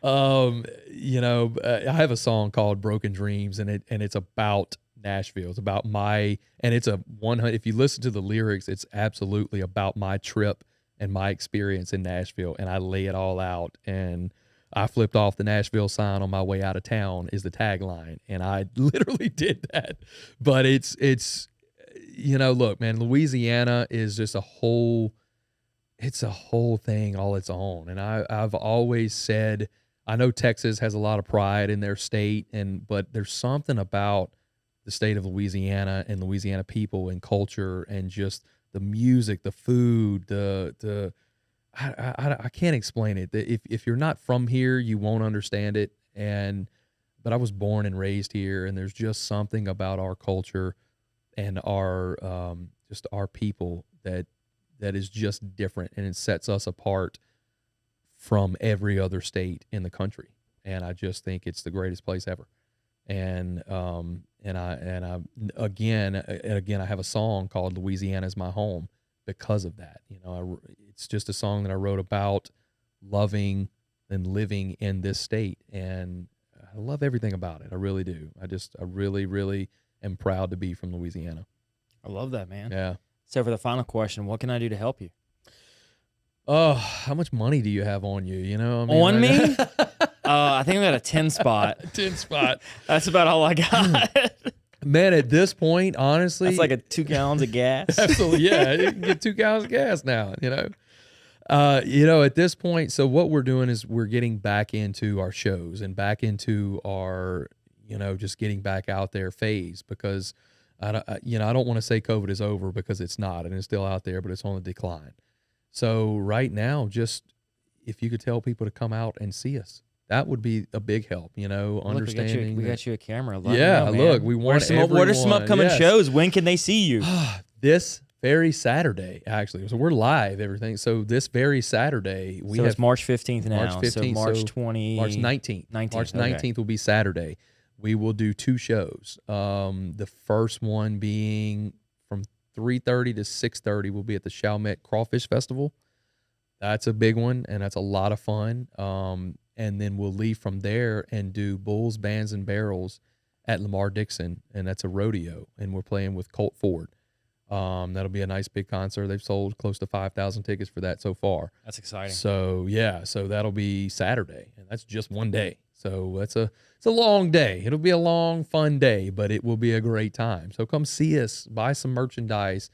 You know, I have a song called Broken Dreams, and it's about Nashville. It's about it's a 100. If you listen to the lyrics, it's absolutely about my trip and my experience in Nashville, and I lay it all out. And I flipped off the Nashville sign on my way out of town is the tagline, and I literally did that. But it's look, man, Louisiana is just it's a whole thing all its own. And I've always said, I know Texas has a lot of pride in their state, but there's something about the state of Louisiana and Louisiana people and culture and just the music, the food, I can't explain it. If you're not from here, you won't understand it. But I was born and raised here, and there's just something about our culture and our people that is just different, and it sets us apart from every other state in the country. And I just think it's the greatest place ever. And I again, I have a song called "Louisiana's My Home" because of that. It's just a song that I wrote about loving and living in this state, and I love everything about it. I really do. I really, really am proud to be from Louisiana. I love that, man. Yeah. So for the final question, what can I do to help you? Oh, how much money do you have on you? On me? I think I'm at a 10 spot. 10 spot. That's about all I got. Man, at this point, honestly, that's like 2 gallons of gas. Absolutely, yeah. You can get 2 gallons of gas now. At this point, so what we're doing is we're getting back into our shows and back into our, just getting back out there phase, because I don't want to say COVID is over, because it's not, and it's still out there, but it's on the decline. So right now, just if you could tell people to come out and see us, that would be a big help. Understanding. We got you a camera. Look, we want everyone. What are some upcoming shows? When can they see you? This very Saturday, actually. So we're live, everything. So this very Saturday, it's March 15th now. March 15th. So March 20. March 19th. March 19th will be Saturday. We will do 2 shows. The first one being from 3:30 to 6:30 will be at the Chalmette Crawfish Festival. That's a big one, and that's a lot of fun. And then we'll leave from there and do Bulls, Bands, and Barrels at Lamar Dixon, and that's a rodeo, and we're playing with Colt Ford. That'll be a nice big concert. They've sold close to 5,000 tickets for that so far. That's exciting. So that'll be Saturday, and that's just one day. So it's a long day. It'll be a long, fun day, but it will be a great time. So come see us, buy some merchandise,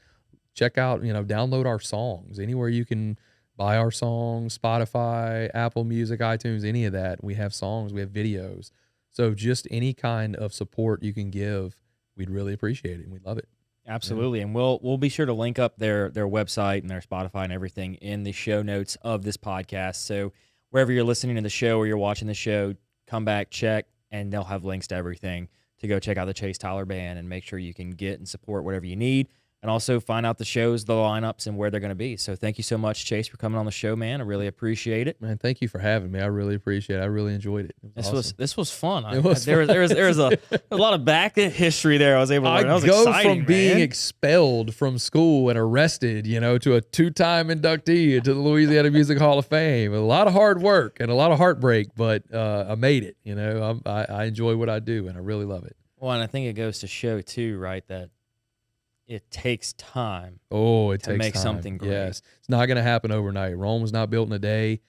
check out, download our songs anywhere you can. Buy our songs, Spotify, Apple Music, iTunes, any of that. We have songs, we have videos. So just any kind of support you can give, we'd really appreciate it, and we'd love it. Absolutely. Yeah. And we'll be sure to link up their website and their Spotify and everything in the show notes of this podcast. So wherever you're listening to the show or you're watching the show, come back, check, and they'll have links to everything to go check out the Chase Tyler Band and make sure you can get and support whatever you need. And also find out the shows, the lineups, and where they're going to be. So thank you so much, Chase, for coming on the show, man. I really appreciate it. Man, thank you for having me. I really appreciate it. I really enjoyed it. This was fun. There was a lot of back history there I was able to learn. That was exciting, from being expelled from school and arrested, to a 2-time inductee into the Louisiana Music Hall of Fame. A lot of hard work and a lot of heartbreak, but I made it. I enjoy what I do, and I really love it. Well, and I think it goes to show, too, right, that it takes time. To make time. Something great. Yes, it's not going to happen overnight. Rome was not built in a day.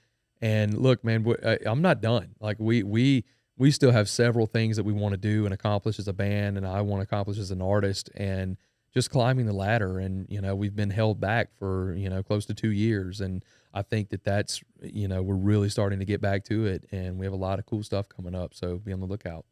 And look, man, I'm not done. Like we still have several things that we want to do and accomplish as a band, and I want to accomplish as an artist, and just climbing the ladder. And we've been held back for close to 2 years, and I think that's we're really starting to get back to it, and we have a lot of cool stuff coming up. So be on the lookout.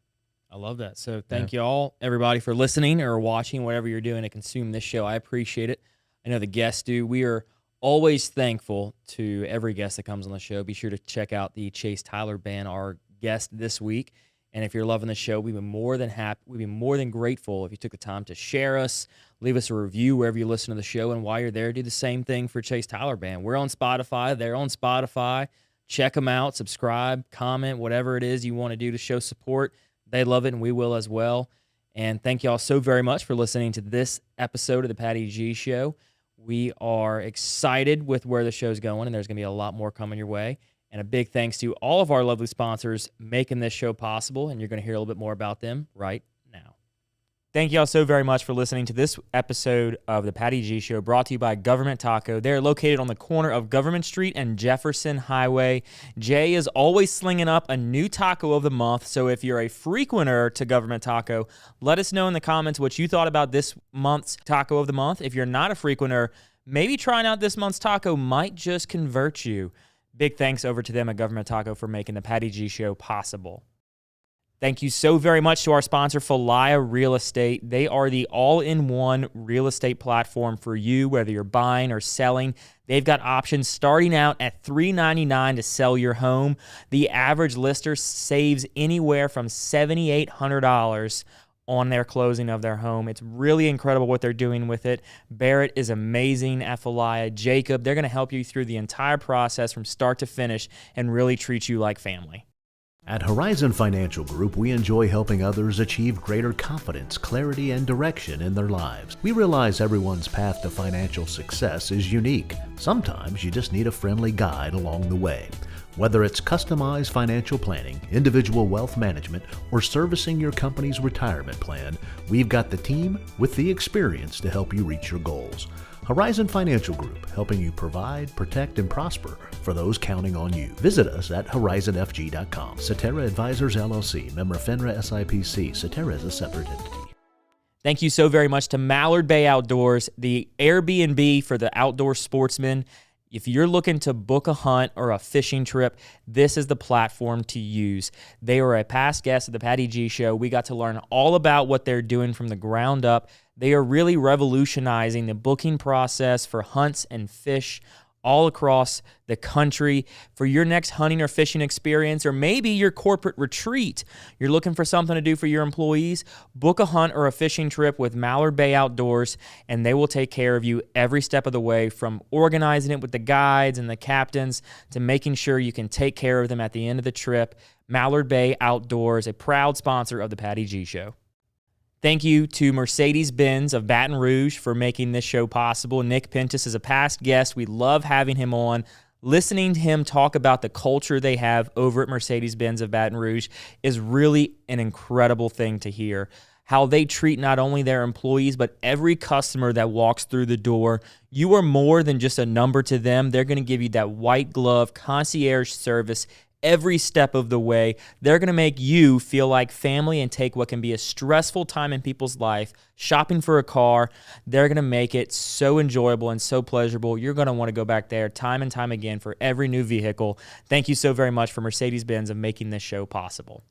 I love that. So thank you all, everybody, for listening or watching, whatever you're doing to consume this show. I appreciate it. I know the guests do. We are always thankful to every guest that comes on the show. Be sure to check out the Chase Tyler Band, our guest this week. And if you're loving the show, we'd be more than happy. We'd be more than grateful if you took the time to share us, leave us a review wherever you listen to the show. And while you're there, do the same thing for Chase Tyler Band. We're on Spotify. They're on Spotify. Check them out. Subscribe, comment, whatever it is you want to do to show support. They love it, and we will as well. And thank you all so very much for listening to this episode of the Patty G Show. We are excited with where the show's going, and there's going to be a lot more coming your way. And a big thanks to all of our lovely sponsors making this show possible, and you're going to hear a little bit more about them right now. Thank you all so very much for listening to this episode of the Patty G Show, brought to you by Government Taco. They're located on the corner of Government Street and Jefferson Highway. Jay is always slinging up a new taco of the month, so if you're a frequenter to Government Taco, let us know in the comments what you thought about this month's taco of the month. If you're not a frequenter, maybe trying out this month's taco might just convert you. Big thanks over to them at Government Taco for making the Patty G Show possible. Thank you so very much to our sponsor, Falaya Real Estate. They are the all-in-one real estate platform for you, whether you're buying or selling. They've got options starting out at $399 to sell your home. The average lister saves anywhere from $7,800 on their closing of their home. It's really incredible what they're doing with it. Barrett is amazing at Falaya. Jacob, they're going to help you through the entire process from start to finish and really treat you like family. At Horizon Financial Group, we enjoy helping others achieve greater confidence, clarity, and direction in their lives. We realize everyone's path to financial success is unique. Sometimes you just need a friendly guide along the way. Whether it's customized financial planning, individual wealth management, or servicing your company's retirement plan, we've got the team with the experience to help you reach your goals. Horizon Financial Group, helping you provide, protect, and prosper for those counting on you. Visit us at horizonfg.com. Cetera Advisors, LLC, member FINRA SIPC. Cetera is a separate entity. Thank you so very much to Mallard Bay Outdoors, the Airbnb for the outdoor sportsman. If you're looking to book a hunt or a fishing trip, this is the platform to use. They were a past guest of the Patty G Show. We got to learn all about what they're doing from the ground up. They are really revolutionizing the booking process for hunts and fish all across the country. For your next hunting or fishing experience, or maybe your corporate retreat, you're looking for something to do for your employees, book a hunt or a fishing trip with Mallard Bay Outdoors, and they will take care of you every step of the way, from organizing it with the guides and the captains to making sure you can take care of them at the end of the trip. Mallard Bay Outdoors, a proud sponsor of the Patty G Show. Thank you to Mercedes-Benz of Baton Rouge for making this show possible. Nick Pentis is a past guest. We love having him on. Listening to him talk about the culture they have over at Mercedes-Benz of Baton Rouge is really an incredible thing to hear. How they treat not only their employees, but every customer that walks through the door. You are more than just a number to them. They're going to give you that white glove concierge service every step of the way. They're going to make you feel like family and take what can be a stressful time in people's life, shopping for a car. They're going to make it so enjoyable and so pleasurable. You're going to want to go back there time and time again for every new vehicle. Thank you so very much for Mercedes-Benz of making this show possible.